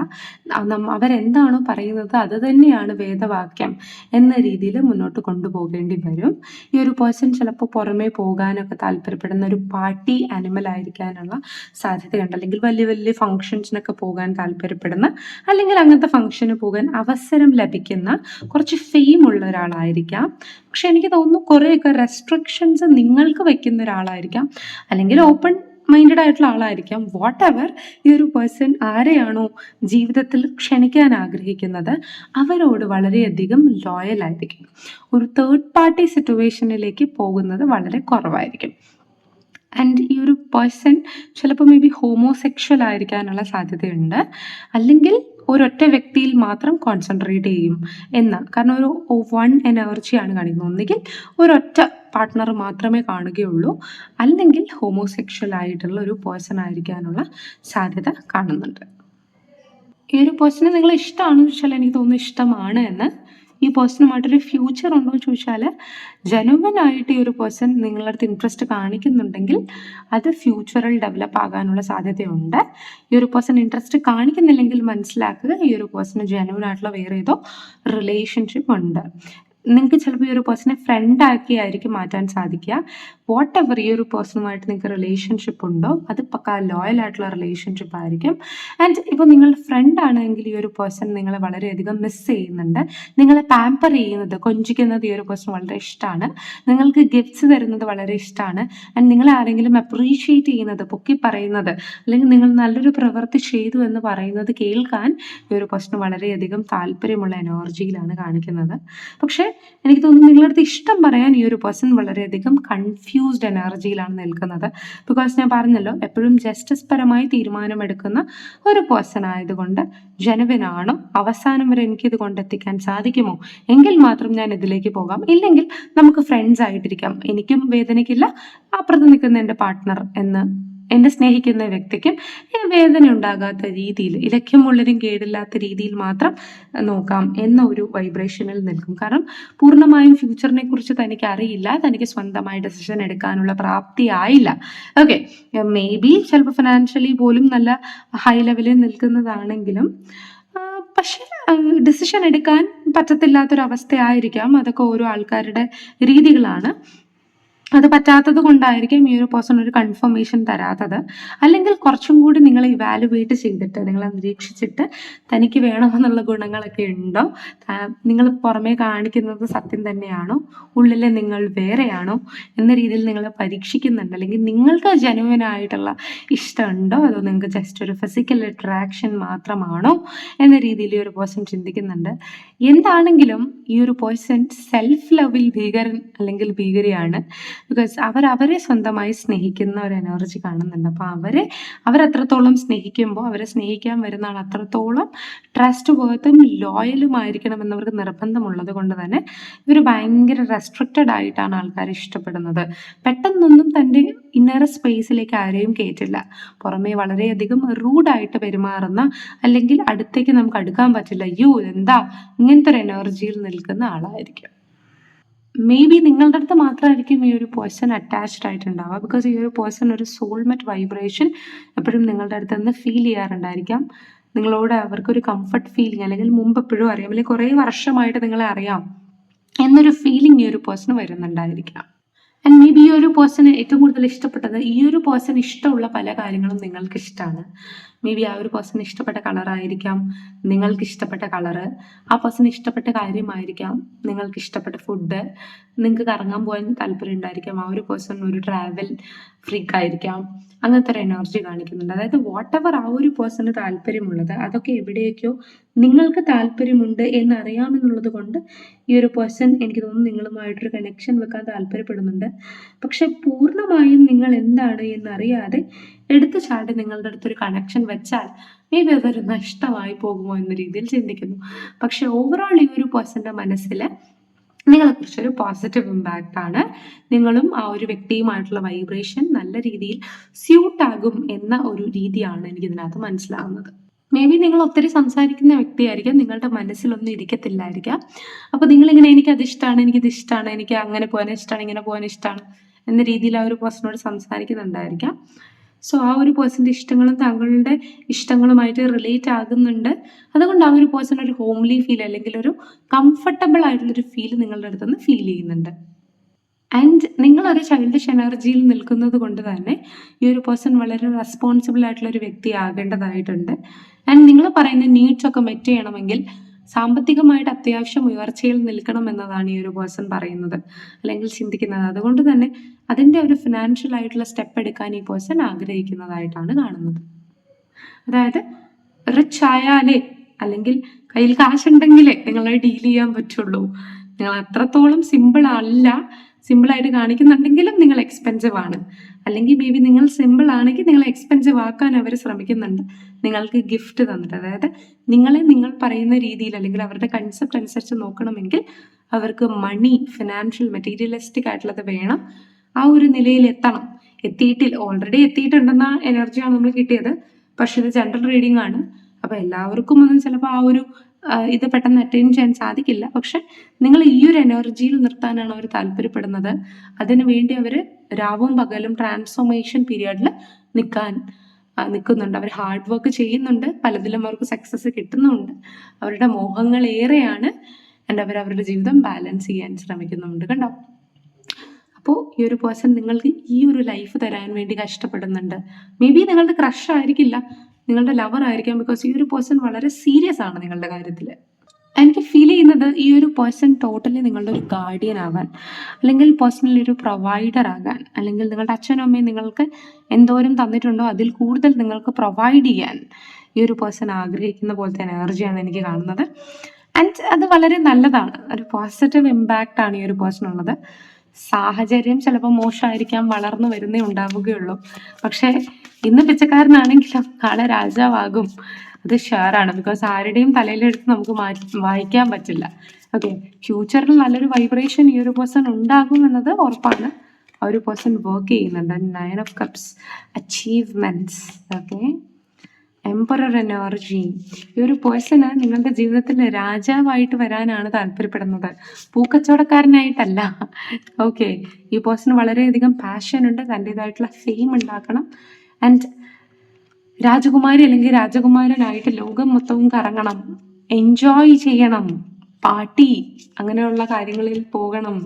അവരെന്താണോ പറയുന്നത് അത് തന്നെയാണ് വേദവാക്യം എന്ന രീതിയിൽ മുന്നോട്ട് കൊണ്ടുപോകേണ്ടി വരും. ഈ ഒരു പേഴ്സൺ ചിലപ്പോൾ പുറമേ പോകാനൊക്കെ താല്പര്യപ്പെടുന്ന ഒരു പാർട്ടി ആനിമൽ ആയിരിക്കാനുള്ള സാധ്യതയുണ്ട്. അല്ലെങ്കിൽ വലിയ വലിയ ഫങ്ഷൻസിനൊക്കെ പോകാൻ താല്പര്യപ്പെടുന്ന, അല്ലെങ്കിൽ അങ്ങനത്തെ ഫങ്ഷന് പോകാൻ അവസരം ലഭിക്കുന്ന കുറച്ച് ഫെയിം ഉള്ള ഒരാളായിരിക്കാം. പക്ഷെ എനിക്ക് തോന്നുന്നു കുറേയൊക്കെ റെസ്ട്രിക്ഷൻസ് നിങ്ങൾക്ക് വെക്കുന്ന ഒരാളായിരിക്കാം, അല്ലെങ്കിൽ ഓപ്പൺ മൈൻഡഡ് ആയിട്ടുള്ള ആളായിരിക്കാം. വാട്ട് എവർ, ഈ ഒരു പേഴ്സൺ ആരെയാണോ ജീവിതത്തിൽ ക്ഷണിക്കാൻ ആഗ്രഹിക്കുന്നത് അവരോട് വളരെയധികം ലോയൽ ആയിരിക്കും. ഒരു തേർഡ് പാർട്ടി സിറ്റുവേഷനിലേക്ക് പോകുന്നത് വളരെ കുറവായിരിക്കും. ആൻഡ് ഈ ഒരു പേഴ്സൺ ചിലപ്പോൾ മേ ബി ഹോമോസെക്ഷൽ ആയിരിക്കാനുള്ള സാധ്യതയുണ്ട്, അല്ലെങ്കിൽ ഒരൊറ്റ വ്യക്തിയിൽ മാത്രം കോൺസെൻട്രേറ്റ് ചെയ്യും എന്ന്. കാരണം ഒരു വൺ എനർജിയാണ് കാണിക്കുന്നത്. ഒന്നുകിൽ ഒരൊറ്റ പാർട്ട്ണർ മാത്രമേ കാണുകയുള്ളൂ, അല്ലെങ്കിൽ ഹോമോസെക്ഷൽ ആയിട്ടുള്ള ഒരു പേഴ്സൺ ആയിരിക്കാനുള്ള സാധ്യത കാണുന്നുണ്ട്. ഈ ഒരു പേഴ്സണെ നിങ്ങൾ ഇഷ്ടമാണെന്ന് ചോദിച്ചാൽ എനിക്ക് തോന്നുന്നു ഇഷ്ടമാണ് എന്ന്. ഈ പേഴ്സണുമായിട്ടൊരു ഫ്യൂച്ചർ ഉണ്ടോ എന്ന് ചോദിച്ചാൽ ജെനുവൻ ആയിട്ട് ഈ ഒരു പേഴ്സൺ നിങ്ങളുടെ അടുത്ത് ഇൻട്രസ്റ്റ് കാണിക്കുന്നുണ്ടെങ്കിൽ അത് ഫ്യൂച്ചറിൽ ഡെവലപ്പ് ആകാനുള്ള സാധ്യതയുണ്ട്. ഈ ഒരു പേഴ്സൺ ഇൻട്രസ്റ്റ് കാണിക്കുന്നില്ലെങ്കിൽ മനസ്സിലാക്കുക ഈ ഒരു പേഴ്സണ് ജെനുവൻ ആയിട്ടുള്ള വേറെ ഏതോ റിലേഷൻഷിപ്പ് ഉണ്ട്. നിങ്ങൾക്ക് ചിലപ്പോൾ ഈ ഒരു പേഴ്സണെ ഫ്രണ്ടാക്കി ആയിരിക്കും മാറ്റാൻ സാധിക്കുക. വാട്ട് എവർ ഈ ഒരു പേഴ്സണുമായിട്ട് നിങ്ങൾക്ക് റിലേഷൻഷിപ്പ് ഉണ്ടോ അത് പക്ക ലോയൽ ആയിട്ടുള്ള റിലേഷൻഷിപ്പ് ആയിരിക്കും. ആൻഡ് ഇപ്പോൾ നിങ്ങൾ ഫ്രണ്ട് ആണെങ്കിൽ ഈ ഒരു പേഴ്സൺ നിങ്ങളെ വളരെയധികം മിസ് ചെയ്യുന്നുണ്ട്. നിങ്ങളെ പാമ്പർ ചെയ്യുന്നത്, കൊഞ്ചിക്കുന്നത് ഈ ഒരു പേഴ്സൺ വളരെ ഇഷ്ടമാണ്. നിങ്ങൾക്ക് ഗിഫ്റ്റ്സ് തരുന്നത് വളരെ ഇഷ്ടമാണ്. ആൻഡ് നിങ്ങളെ ആരെങ്കിലും അപ്രീഷിയേറ്റ് ചെയ്യുന്നത്, പൊക്കി പറയുന്നത്, അല്ലെങ്കിൽ നിങ്ങൾ നല്ലൊരു പ്രവൃത്തി ചെയ്തു എന്ന് പറയുന്നത് കേൾക്കാൻ ഈ ഒരു പേഴ്സൺ വളരെയധികം താല്പര്യമുള്ള എനർജിയിലാണ് കാണിക്കുന്നത്. പക്ഷേ എനിക്ക് തോന്നുന്നു നിങ്ങളുടെ അടുത്ത് ഇഷ്ടം പറയാൻ ഈ ഒരു പേഴ്സൺ വളരെയധികം കൺഫ്യൂസ്ഡ് എനർജിയിലാണ് നിൽക്കുന്നത്. ബിക്കോസ് ഞാൻ പറഞ്ഞല്ലോ, എപ്പോഴും ജസ്റ്റിസ് പരമായി തീരുമാനമെടുക്കുന്ന ഒരു പേഴ്സൺ ആയതുകൊണ്ട് ജെനുവിൻ ആണോ, അവസാനം വരെ എനിക്കിത് കൊണ്ടെത്തിക്കാൻ സാധിക്കുമോ, എങ്കിൽ മാത്രം ഞാൻ ഇതിലേക്ക് പോകാം, ഇല്ലെങ്കിൽ നമുക്ക് ഫ്രണ്ട്സ് ആയിട്ടിരിക്കാം, എനിക്കും വേദനയ്ക്കില്ല, അപ്പുറത്ത് നിൽക്കുന്ന എൻ്റെ പാർട്ട്ണർ എന്ന് എന്നെ സ്നേഹിക്കുന്ന വ്യക്തിക്കും വേദന ഉണ്ടാകാത്ത രീതിയിൽ, ഇലയ്ക്കും ഉള്ളിനും കേടില്ലാത്ത രീതിയിൽ മാത്രം നോക്കാം എന്ന ഒരു വൈബ്രേഷനിൽ നിൽക്കും. കാരണം പൂർണ്ണമായും ഫ്യൂച്ചറിനെ കുറിച്ച് തനിക്ക് അറിയില്ല, തനിക്ക് സ്വന്തമായി ഡെസിഷൻ എടുക്കാനുള്ള പ്രാപ്തി ആയില്ല. ഓക്കെ, മേ ബി ചിലപ്പോൾ ഫിനാൻഷ്യലി പോലും നല്ല ഹൈ ലെവലിൽ നിൽക്കുന്നതാണെങ്കിലും പക്ഷെ ഡിസിഷൻ എടുക്കാൻ പറ്റത്തില്ലാത്തൊരവസ്ഥയായിരിക്കാം. അതൊക്കെ ഓരോ ആൾക്കാരുടെ രീതികളാണ്. അത് പറ്റാത്തത് കൊണ്ടായിരിക്കും ഈ ഒരു പേഴ്സൺ ഒരു കൺഫർമേഷൻ തരാത്തത്. അല്ലെങ്കിൽ കുറച്ചും കൂടി നിങ്ങൾ ഇവാലുവേറ്റ് ചെയ്തിട്ട്, നിങ്ങൾ നിരീക്ഷിച്ചിട്ട് തനിക്ക് വേണമെന്നുള്ള ഗുണങ്ങളൊക്കെ ഉണ്ടോ, നിങ്ങൾ പുറമേ കാണിക്കുന്നത് സത്യം തന്നെയാണോ, ഉള്ളിലെ നിങ്ങൾ വേറെയാണോ എന്ന രീതിയിൽ നിങ്ങൾ പരീക്ഷിക്കുന്നുണ്ട്. അല്ലെങ്കിൽ നിങ്ങൾക്ക് ജെനുവിൻ ആയിട്ടുള്ള ഇഷ്ടമുണ്ടോ, അതോ നിങ്ങൾക്ക് ജസ്റ്റ് ഒരു ഫിസിക്കൽ അട്രാക്ഷൻ മാത്രമാണോ എന്ന രീതിയിൽ ഈ ഒരു പേഴ്സൺ ചിന്തിക്കുന്നുണ്ട്. എന്താണെങ്കിലും ഈ ഒരു പേഴ്സൺ സെൽഫ് ലവിൽ ഭീകരൻ അല്ലെങ്കിൽ ഭീകരിയാണ്. ബിക്കോസ് അവരെ സ്വന്തമായി സ്നേഹിക്കുന്ന ഒരു എനർജി കാണുന്നുണ്ട്. അപ്പോൾ അവരെത്രത്തോളം സ്നേഹിക്കുമ്പോൾ അവരെ സ്നേഹിക്കാൻ വരുന്ന ആൾ അത്രത്തോളം ട്രസ്റ്റ് വേർത്തും ലോയലുമായിരിക്കണം എന്നവർക്ക് നിർബന്ധമുള്ളത് കൊണ്ട് തന്നെ ഇവർ ഭയങ്കര റെസ്ട്രിക്റ്റഡ് ആയിട്ടാണ് ആൾക്കാരെ ഇഷ്ടപ്പെടുന്നത്. പെട്ടെന്നൊന്നും തൻ്റെ ഇന്നർ സ്പേസിലേക്ക് ആരെയും കയറ്റില്ല. പുറമേ വളരെയധികം റൂഡായിട്ട് പെരുമാറുന്ന, അല്ലെങ്കിൽ അടുത്തേക്ക് നമുക്ക് അടുക്കാൻ പറ്റില്ല, യു എന്താ, ഇങ്ങനത്തെ ഒരു എനർജിയിൽ നിൽക്കുന്ന ആളായിരിക്കും. മേ ബി നിങ്ങളുടെ അടുത്ത് മാത്രമായിരിക്കും ഈ ഒരു പേഴ്സൺ അറ്റാച്ച്ഡ് ആയിട്ടുണ്ടാവുക. ബിക്കോസ് ഈ ഒരു പേഴ്സൺ ഒരു സോൾമെറ്റ് വൈബ്രേഷൻ എപ്പോഴും നിങ്ങളുടെ അടുത്ത് നിന്ന് ഫീൽ ചെയ്യാറുണ്ടായിരിക്കാം. നിങ്ങളോട് അവർക്കൊരു കംഫർട്ട് ഫീലിംഗ്, അല്ലെങ്കിൽ മുമ്പ് എപ്പോഴും അറിയാം, അല്ലെങ്കിൽ കുറേ വർഷമായിട്ട് നിങ്ങളെ അറിയാം എന്നൊരു ഫീലിംഗ് ഈ ഒരു പേഴ്സണ് വരുന്നുണ്ടായിരിക്കാം. ആൻഡ് മേ ബി ഈ ഒരു പേഴ്സണ് ഏറ്റവും കൂടുതൽ ഇഷ്ടപ്പെട്ടത്, ഈ ഒരു പേഴ്സൺ ഇഷ്ടമുള്ള പല കാര്യങ്ങളും നിങ്ങൾക്ക് ഇഷ്ടമാണ്. മേ ബി ആ ഒരു പേഴ്സൺ ഇഷ്ടപ്പെട്ട കളറായിരിക്കാം നിങ്ങൾക്ക് ഇഷ്ടപ്പെട്ട കളറ്, ആ പേഴ്സൺ ഇഷ്ടപ്പെട്ട കാര്യമായിരിക്കാം നിങ്ങൾക്ക് ഇഷ്ടപ്പെട്ട ഫുഡ്, നിങ്ങൾക്ക് കറങ്ങാൻ പോകാൻ താല്പര്യം ഉണ്ടായിരിക്കാം, ആ ഒരു പേഴ്സൺ ഒരു ട്രാവൽ ഫ്രീക്ക് ആയിരിക്കാം. അങ്ങനത്തെ ഒരു എനർജി കാണിക്കുന്നുണ്ട്. അതായത് വാട്ട് എവർ ആ ഒരു പേഴ്സണ് താല്പര്യമുള്ളത് അതൊക്കെ എവിടെയൊക്കെയോ നിങ്ങൾക്ക് താല്പര്യമുണ്ട് എന്നറിയാമെന്നുള്ളത് കൊണ്ട് ഈ ഒരു പേഴ്സൺ എനിക്ക് തോന്നുന്നു നിങ്ങളുമായിട്ടൊരു കണക്ഷൻ വെക്കാൻ താല്പര്യപ്പെടുന്നുണ്ട്. പക്ഷെ പൂർണ്ണമായും നിങ്ങൾ എന്താണ് എന്നറിയാതെ എടുത്തു ചാടി നിങ്ങളുടെ അടുത്തൊരു കണക്ഷൻ വെച്ചാൽ മേ ബി അതൊരു നഷ്ടമായി പോകുമോ എന്ന രീതിയിൽ ചിന്തിക്കുന്നു. പക്ഷെ ഓവറോൾ ഈ ഒരു പേഴ്സന്റെ മനസ്സിൽ നിങ്ങളെക്കുറിച്ചൊരു പോസിറ്റീവ് ഇമ്പാക്റ്റ് ആണ്. നിങ്ങളും ആ ഒരു വ്യക്തിയുമായിട്ടുള്ള വൈബ്രേഷൻ നല്ല രീതിയിൽ സ്യൂട്ടാകും എന്ന ഒരു രീതിയാണ് എനിക്കിതിനകത്ത് മനസ്സിലാവുന്നത്. മേ ബി നിങ്ങൾ ഒത്തിരി സംസാരിക്കുന്ന വ്യക്തിയായിരിക്കാം, നിങ്ങളുടെ മനസ്സിലൊന്നും ഇരിക്കത്തില്ലായിരിക്കാം. അപ്പോൾ നിങ്ങളിങ്ങനെ എനിക്കത് ഇഷ്ടമാണ്, എനിക്കിത് ഇഷ്ടമാണ്, എനിക്ക് അങ്ങനെ പോകാൻ ഇഷ്ടമാണ്, ഇങ്ങനെ പോകാൻ ഇഷ്ടമാണ് എന്ന രീതിയിൽ ആ ഒരു പേഴ്സണോട് സംസാരിക്കുന്നുണ്ടായിരിക്കാം. സോ ആ ഒരു പേഴ്സൻ്റെ ഇഷ്ടങ്ങളും താങ്കളുടെ ഇഷ്ടങ്ങളുമായിട്ട് റിലേറ്റ് ആകുന്നുണ്ട്. അതുകൊണ്ട് ആ ഒരു പേഴ്സൺ ഒരു ഹോംലി ഫീൽ, അല്ലെങ്കിൽ ഒരു കംഫർട്ടബിൾ ആയിട്ടുള്ളൊരു ഫീൽ നിങ്ങളുടെ അടുത്തുനിന്ന് ഫീൽ ചെയ്യുന്നുണ്ട്. ആൻഡ് നിങ്ങളൊരു ചൈൽഡിഷ് എനർജിയിൽ നിൽക്കുന്നത് കൊണ്ട് തന്നെ ഈ ഒരു പേഴ്സൺ വളരെ റെസ്പോൺസിബിൾ ആയിട്ടുള്ള ഒരു വ്യക്തി ആകേണ്ടതായിട്ടുണ്ട്. ആൻഡ് നിങ്ങൾ പറയുന്ന നീഡ്സ് ഒക്കെ മെറ്റ് ചെയ്യണമെങ്കിൽ സാമ്പത്തികമായിട്ട് അത്യാവശ്യം ഉയർച്ചയിൽ നിൽക്കണം എന്നതാണ് ഈ ഒരു പേഴ്സൺ പറയുന്നത്, അല്ലെങ്കിൽ ചിന്തിക്കുന്നത്. അതുകൊണ്ട് തന്നെ അതിൻ്റെ ഒരു ഫിനാൻഷ്യൽ ആയിട്ടുള്ള സ്റ്റെപ്പ് എടുക്കാൻ ഈ പേഴ്സൺ ആഗ്രഹിക്കുന്നതായിട്ടാണ് കാണുന്നത്. അതായത് റിച്ച് ആയാലേ, അല്ലെങ്കിൽ കയ്യിൽ കാശുണ്ടെങ്കിലേ നിങ്ങളെ ഡീൽ ചെയ്യാൻ പറ്റുള്ളൂ. നിങ്ങൾ അത്രത്തോളം സിമ്പിളായിട്ട് കാണിക്കുന്നുണ്ടെങ്കിലും നിങ്ങൾ എക്സ്പെൻസീവ് ആണ്. അല്ലെങ്കിൽ മേ ബി നിങ്ങൾ സിമ്പിൾ ആണെങ്കിൽ നിങ്ങൾ എക്സ്പെൻസീവ് ആക്കാൻ അവർ ശ്രമിക്കുന്നുണ്ട്, നിങ്ങൾക്ക് ഗിഫ്റ്റ് തന്നിട്ട്. അതായത് നിങ്ങൾ പറയുന്ന രീതിയിൽ, അല്ലെങ്കിൽ അവരുടെ കൺസെപ്റ്റ് അനുസരിച്ച് നോക്കണമെങ്കിൽ അവർക്ക് മണി, ഫിനാൻഷ്യൽ, മെറ്റീരിയലിസ്റ്റിക് ആയിട്ടുള്ളത് വേണം. ആ ഒരു നിലയിൽ ഓൾറെഡി എത്തിയിട്ടുണ്ടെന്ന എനർജിയാണ് നമ്മൾ കിട്ടിയത്. പക്ഷെ ഇത് ജനറൽ റീഡിംഗ് ആണ്. അപ്പോൾ എല്ലാവർക്കും ഒന്നും ചിലപ്പോൾ ആ ഒരു ഇത് പെട്ടെന്ന് അറ്റൈൻ ചെയ്യാൻ സാധിക്കില്ല. പക്ഷെ നിങ്ങൾ ഈ ഒരു എനർജിയിൽ നിർത്താനാണ് അവർ താല്പര്യപ്പെടുന്നത്. അതിനു വേണ്ടി അവർ രാവും പകലും ട്രാൻസ്ഫോർമേഷൻ പീരിയഡിൽ നിൽക്കുന്നുണ്ട്. അവർ ഹാർഡ് വർക്ക് ചെയ്യുന്നുണ്ട്, പലതിലും അവർക്ക് സക്സസ് കിട്ടുന്നുണ്ട്. അവരുടെ മോഹങ്ങൾ ഏറെയാണ്. ആൻഡ് അവരുടെ ജീവിതം ബാലൻസ് ചെയ്യാൻ ശ്രമിക്കുന്നുണ്ട്. കണ്ടോ? അപ്പോൾ ഈ ഒരു പേഴ്സൺ നിങ്ങൾക്ക് ഈ ഒരു ലൈഫ് തരാൻ വേണ്ടി കഷ്ടപ്പെടുന്നുണ്ട്. മേ ബി നിങ്ങളുടെ ക്രഷ് ആയിരിക്കില്ല, നിങ്ങളുടെ ലവർ ആയിരിക്കാം. ബിക്കോസ് ഈ ഒരു പേഴ്സൺ വളരെ സീരിയസ് ആണ് നിങ്ങളുടെ കാര്യത്തിൽ. എനിക്ക് ഫീൽ ചെയ്യുന്നത് ഈ ഒരു പേഴ്സൺ ടോട്ടലി നിങ്ങളുടെ ഒരു ഗാർഡിയൻ ആകാൻ, അല്ലെങ്കിൽ പേഴ്സണലി ഒരു പ്രൊവൈഡർ ആകാൻ, അല്ലെങ്കിൽ നിങ്ങളുടെ അച്ഛനും അമ്മയും നിങ്ങൾക്ക് എന്തോരം തന്നിട്ടുണ്ടോ അതിൽ കൂടുതൽ നിങ്ങൾക്ക് പ്രൊവൈഡ് ചെയ്യാൻ ഈ ഒരു പേഴ്സൺ ആഗ്രഹിക്കുന്ന പോലത്തെ എനർജിയാണ് എനിക്ക് കാണുന്നത്. ആൻഡ് അത് വളരെ നല്ലതാണ്. ഒരു പോസിറ്റീവ് ഇമ്പാക്റ്റ് ആണ് ഈ ഒരു പേഴ്സണുള്ളത്. സാഹചര്യം ചിലപ്പോൾ മോശമായിരിക്കാം, വളർന്നു വരുന്നേ ഉണ്ടാവുകയുള്ളൂ. പക്ഷേ ഇന്ന് പിച്ചക്കാരനാണെങ്കിലും നാളെ രാജാവാകും, അത് ഷുവറാണ്. ബിക്കോസ് ആരുടെയും തലയിലെടുത്ത് നമുക്ക് വായിക്കാൻ പറ്റില്ല. ഓക്കെ, ഫ്യൂച്ചറിൽ നല്ലൊരു വൈബ്രേഷൻ ഈ ഒരു പേഴ്സൺ ഉണ്ടാകും എന്നത് ഉറപ്പാണ്. ആ ഒരു പേഴ്സൺ വർക്ക് ചെയ്യുന്നുണ്ട്. 9 of cups, achievements. Okay, emperor energy. ഈ ഒരു പേഴ്സണ് നിങ്ങളുടെ ജീവിതത്തിൽ രാജാവായിട്ട് വരാനാണ് താല്പര്യപ്പെടുന്നത്, പൂക്കച്ചവടക്കാരനായിട്ടല്ല. ഓക്കെ, ഈ പേഴ്സണ് വളരെയധികം പാഷൻ ഉണ്ട്, തൻ്റെതായിട്ടുള്ള ഫെയിം ഉണ്ടാക്കണം. ആൻഡ് രാജകുമാരി അല്ലെങ്കിൽ രാജകുമാരനായിട്ട് ലോകം മൊത്തവും കറങ്ങണം, എൻജോയ് ചെയ്യണം, പാർട്ടി അങ്ങനെയുള്ള കാര്യങ്ങളിൽ പോകണം,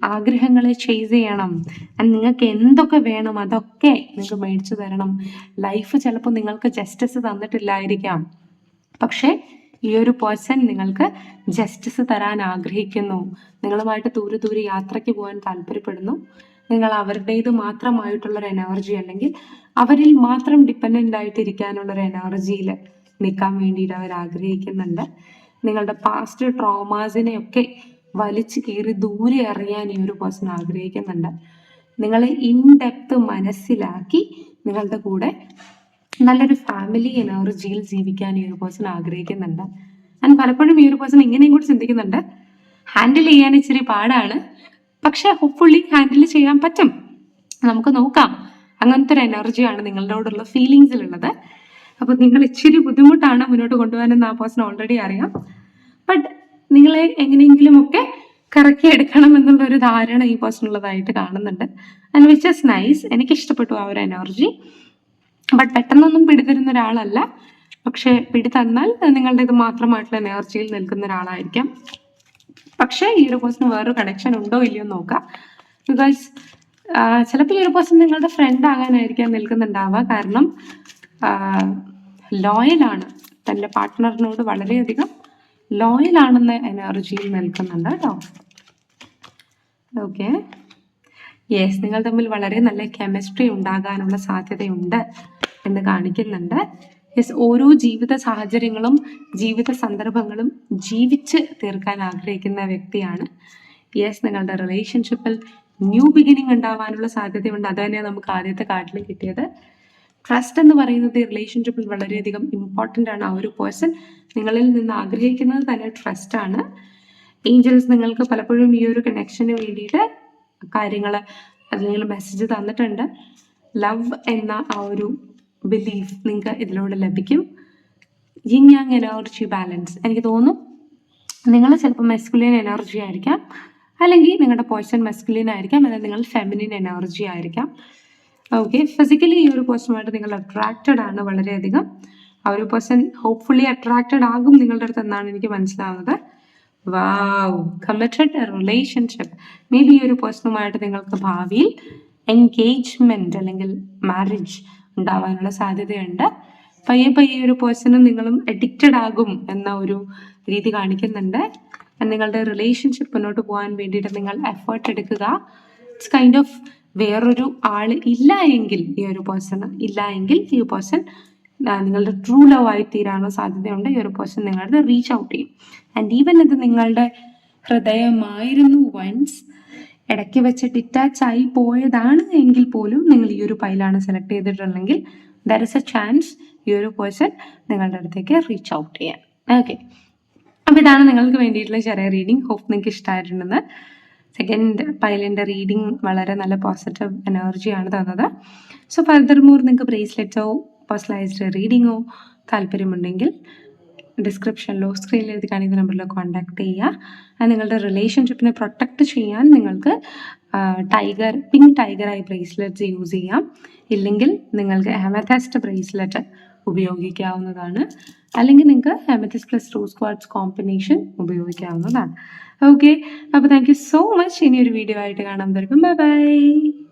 ആഗ്രഹങ്ങളെ ചേസ് ചെയ്യണം. ആൻഡ് നിങ്ങൾക്ക് എന്തൊക്കെ വേണം അതൊക്കെ നിങ്ങൾക്ക് മേടിച്ചു തരണം. ലൈഫ് ചിലപ്പോൾ നിങ്ങൾക്ക് ജസ്റ്റിസ് തന്നിട്ടില്ലായിരിക്കാം, പക്ഷേ ഈ ഒരു പേഴ്സൺ നിങ്ങൾക്ക് ജസ്റ്റിസ് തരാൻ ആഗ്രഹിക്കുന്നു. നിങ്ങളുമായിട്ട് ദൂരെ ദൂരെ യാത്രയ്ക്ക് പോകാൻ താല്പര്യപ്പെടുന്നു. നിങ്ങൾ അവരുടേത് മാത്രമായിട്ടുള്ളൊരു എനർജി അല്ലെങ്കിൽ അവരിൽ മാത്രം ഡിപ്പെൻഡൻ്റ് ആയിട്ട് ഇരിക്കാനുള്ളൊരു എനർജിയിൽ നിൽക്കാൻ വേണ്ടിയിട്ട് അവർ ആഗ്രഹിക്കുന്നുണ്ട്. നിങ്ങളുടെ പാസ്റ്റ് ട്രോമാസിനെയൊക്കെ വലിച്ചു കീറി ദൂരെ അറിയാൻ ഈ ഒരു പേഴ്സൺ ആഗ്രഹിക്കുന്നുണ്ട്. നിങ്ങളെ ഇൻ ഡെപ്ത് മനസ്സിലാക്കി നിങ്ങളുടെ കൂടെ നല്ലൊരു ഫാമിലി എനർജിയിൽ ജീവിക്കാൻ ഈ ഒരു പേഴ്സൺ ആഗ്രഹിക്കുന്നുണ്ട്. ആൻഡ് പലപ്പോഴും ഈ ഒരു പേഴ്സൺ ഇങ്ങനെയും കൂടി ചിന്തിക്കുന്നുണ്ട്, ഹാൻഡിൽ ചെയ്യാൻ ഇച്ചിരി പാടാണ്, പക്ഷെ ഹോപ്പ്ഫുള്ളി ഹാൻഡിൽ ചെയ്യാൻ പറ്റും, നമുക്ക് നോക്കാം. അങ്ങനത്തെ ഒരു എനർജിയാണ് നിങ്ങളോടുള്ള ഫീലിങ്സിലുള്ളത്. അപ്പോൾ നിങ്ങൾ ഇച്ചിരി ബുദ്ധിമുട്ടാണ് മുന്നോട്ട് കൊണ്ടുപോകാനെന്ന് ആ പേഴ്സൺ ഓൾറെഡി അറിയാം. ബട്ട് നിങ്ങളെ എങ്ങനെയെങ്കിലും ഒക്കെ കറക്കി എടുക്കണം എന്നുള്ളൊരു ധാരണ ഈ പേഴ്സൺ ഉള്ളതായിട്ട് കാണുന്നുണ്ട്. And which is nice. എനിക്ക് ഇഷ്ടപ്പെട്ടു ആ ഒരു എനർജി. ബട്ട് പെട്ടെന്നൊന്നും പിടിതരുന്ന ഒരാളല്ല, പക്ഷെ പിടി തന്നാൽ നിങ്ങളുടേത് മാത്രമായിട്ടുള്ള എനർജിയിൽ നിൽക്കുന്ന ഒരാളായിരിക്കാം. പക്ഷേ ഈ ഒരു പേഴ്സൺ വേറൊരു കണക്ഷൻ ഉണ്ടോ ഇല്ലയോ നോക്കാം. ബിക്കോസ് ചിലപ്പോൾ ഈ ഒരു പേഴ്സൺ നിങ്ങളുടെ ഫ്രണ്ട് ആകാനായിരിക്കാം നിൽക്കുന്നുണ്ടാവുക. കാരണം ലോയലാണ്, തൻ്റെ പാർട്ട്ണറിനോട് വളരെയധികം ലോയലാണെന്ന എനർജിയിൽ നിൽക്കുന്നുണ്ട് കേട്ടോ. ഓക്കെ, യെസ്, നിങ്ങൾ തമ്മിൽ വളരെ നല്ല കെമിസ്ട്രി ഉണ്ടാകാനുള്ള സാധ്യതയുണ്ട് എന്ന് കാണിക്കുന്നുണ്ട്. യെസ്, ഓരോ ജീവിത സാഹചര്യങ്ങളും ജീവിത സന്ദർഭങ്ങളും ജീവിച്ച് തീർക്കാൻ ആഗ്രഹിക്കുന്ന വ്യക്തിയാണ്. യെസ്, നിങ്ങളുടെ റിലേഷൻഷിപ്പിൽ ന്യൂ ബിഗിനിങ് ഉണ്ടാവാനുള്ള സാധ്യതയുണ്ട്. അത് തന്നെയാണ് നമുക്ക് ആദ്യത്തെ കാർഡിൽ കിട്ടിയത്. ട്രസ്റ്റ് എന്ന് പറയുന്നത് ഈ റിലേഷൻഷിപ്പിൽ വളരെയധികം ഇമ്പോർട്ടൻ്റ് ആണ്. ആ ഒരു പേഴ്സൺ നിങ്ങളിൽ നിന്ന് ആഗ്രഹിക്കുന്നത് തന്നെ ട്രസ്റ്റ് ആണ്. ഏഞ്ചൽസ് നിങ്ങൾക്ക് പലപ്പോഴും ഈ ഒരു കണക്ഷന് വേണ്ടിയിട്ട് കാര്യങ്ങൾ അല്ലെങ്കിൽ മെസ്സേജ് തന്നിട്ടുണ്ട്. ലവ് എന്ന ആ ഒരു ബിലീഫ് നിങ്ങൾക്ക് ഇതിലൂടെ ലഭിക്കും. Yin Yang energy balance. എനിക്ക് തോന്നുന്നു നിങ്ങൾ ചിലപ്പോൾ മെസ്കുലിൻ എനർജി ആയിരിക്കാം, അല്ലെങ്കിൽ നിങ്ങളുടെ പേഴ്സൺ മെസ്കുലിൻ ആയിരിക്കാം, അല്ലെങ്കിൽ നിങ്ങൾ ഫെമിനിൻ എനർജി ആയിരിക്കാം. ഓക്കെ, ഫിസിക്കലി ഈ ഒരു പേഴ്സണുമായിട്ട് നിങ്ങൾ അട്രാക്റ്റഡ് ആണ് വളരെയധികം. ആ ഒരു പേഴ്സൺ ഹോപ്പ്ഫുള്ളി അട്രാക്റ്റഡ് ആകും നിങ്ങളുടെ അടുത്ത് എന്നാണ് എനിക്ക് മനസ്സിലാവുന്നത്. വാവ്, കമ്മിറ്റഡ് റിലേഷൻഷിപ്പ്. മേ ബി ഈ ഒരു പേഴ്സണുമായിട്ട് നിങ്ങൾക്ക് ഭാവിയിൽ എൻഗേജ്മെന്റ് അല്ലെങ്കിൽ മാരേജ് ഉണ്ടാവാനുള്ള സാധ്യതയുണ്ട്. പയ്യെ പയ്യെ ഒരു പേഴ്സണും നിങ്ങളും അഡിക്റ്റഡ് ആകും എന്ന ഒരു രീതി കാണിക്കുന്നുണ്ട്. നിങ്ങളുടെ റിലേഷൻഷിപ്പ് മുന്നോട്ട് പോകാൻ വേണ്ടിയിട്ട് നിങ്ങൾ എഫേർട്ട് എടുക്കുക. ഇറ്റ്സ് കൈൻഡ് ഓഫ് വേറൊരു ആൾ ഇല്ല എങ്കിൽ ഈ ഒരു പേഴ്സൺ ഇല്ല എങ്കിൽ ഈ പേഴ്സൺ നിങ്ങളുടെ ട്രൂ ലവ് ആയി തീരാനുള്ള സാധ്യതയുണ്ട്. ഈ ഒരു പേഴ്സൺ നിങ്ങളുടെ റീച്ച് ഔട്ട് ചെയ്യും. ആൻഡ് ഈവൻ ഇത് നിങ്ങളുടെ ഹൃദയമായിരുന്നു വൺസ്, ഇടയ്ക്ക് വെച്ച് ഡിറ്റാച്ച് ആയി പോയതാണ് എങ്കിൽ പോലും നിങ്ങൾ ഈ ഒരു പൈലാണ് സെലക്ട് ചെയ്തിട്ടുണ്ടെങ്കിൽ ദർ ഇസ് എ ചാൻസ് ഈ ഒരു പേഴ്സൺ നിങ്ങളുടെ അടുത്തേക്ക് റീച്ച് ഔട്ട് ചെയ്യാൻ. ഓക്കെ, അപ്പോൾ ഇതാണ് നിങ്ങൾക്ക് വേണ്ടിയിട്ടുള്ള ചെറിയ റീഡിങ്. ഹോപ്പ് നിങ്ങൾക്ക് ഇഷ്ടമായിട്ടുണ്ടെന്ന്. സെക്കൻഡ് പൈലിൻ്റെ റീഡിങ് വളരെ നല്ല പോസിറ്റീവ് എനർജിയാണ് തന്നത്. സോ ഫർദർ മോർ നിങ്ങൾക്ക് ബ്രേസ്ലെറ്റോ പേഴ്സണലൈസ്ഡ് റീഡിങ്ങോ താല്പര്യമുണ്ടെങ്കിൽ ഡിസ്ക്രിപ്ഷനിലോ സ്ക്രീനിൽ എഴുതി കാണിക്കുന്ന നമ്പറിലോ കോൺടാക്ട് ചെയ്യുക. അത് നിങ്ങളുടെ റിലേഷൻഷിപ്പിനെ പ്രൊട്ടക്റ്റ് ചെയ്യാൻ നിങ്ങൾക്ക് പിങ്ക് ടൈഗറായി ബ്രേസ്ലെറ്റ്സ് യൂസ് ചെയ്യാം. ഇല്ലെങ്കിൽ നിങ്ങൾക്ക് അമethസ്റ്റ് ബ്രേസ്ലെറ്റ് ഉപയോഗിക്കാവുന്നതാണ്. അല്ലെങ്കിൽ നിങ്ങൾക്ക് അമethസ്റ്റ് പ്ലസ് റോസ് ക്വാർട്സ് കോമ്പിനേഷൻ ഉപയോഗിക്കാവുന്നതാണ്. ഓക്കെ, അപ്പോൾ താങ്ക് യു സോ മച്ച്. ഇനി ഒരു വീഡിയോ ആയിട്ട് കാണാൻ. Bye bye.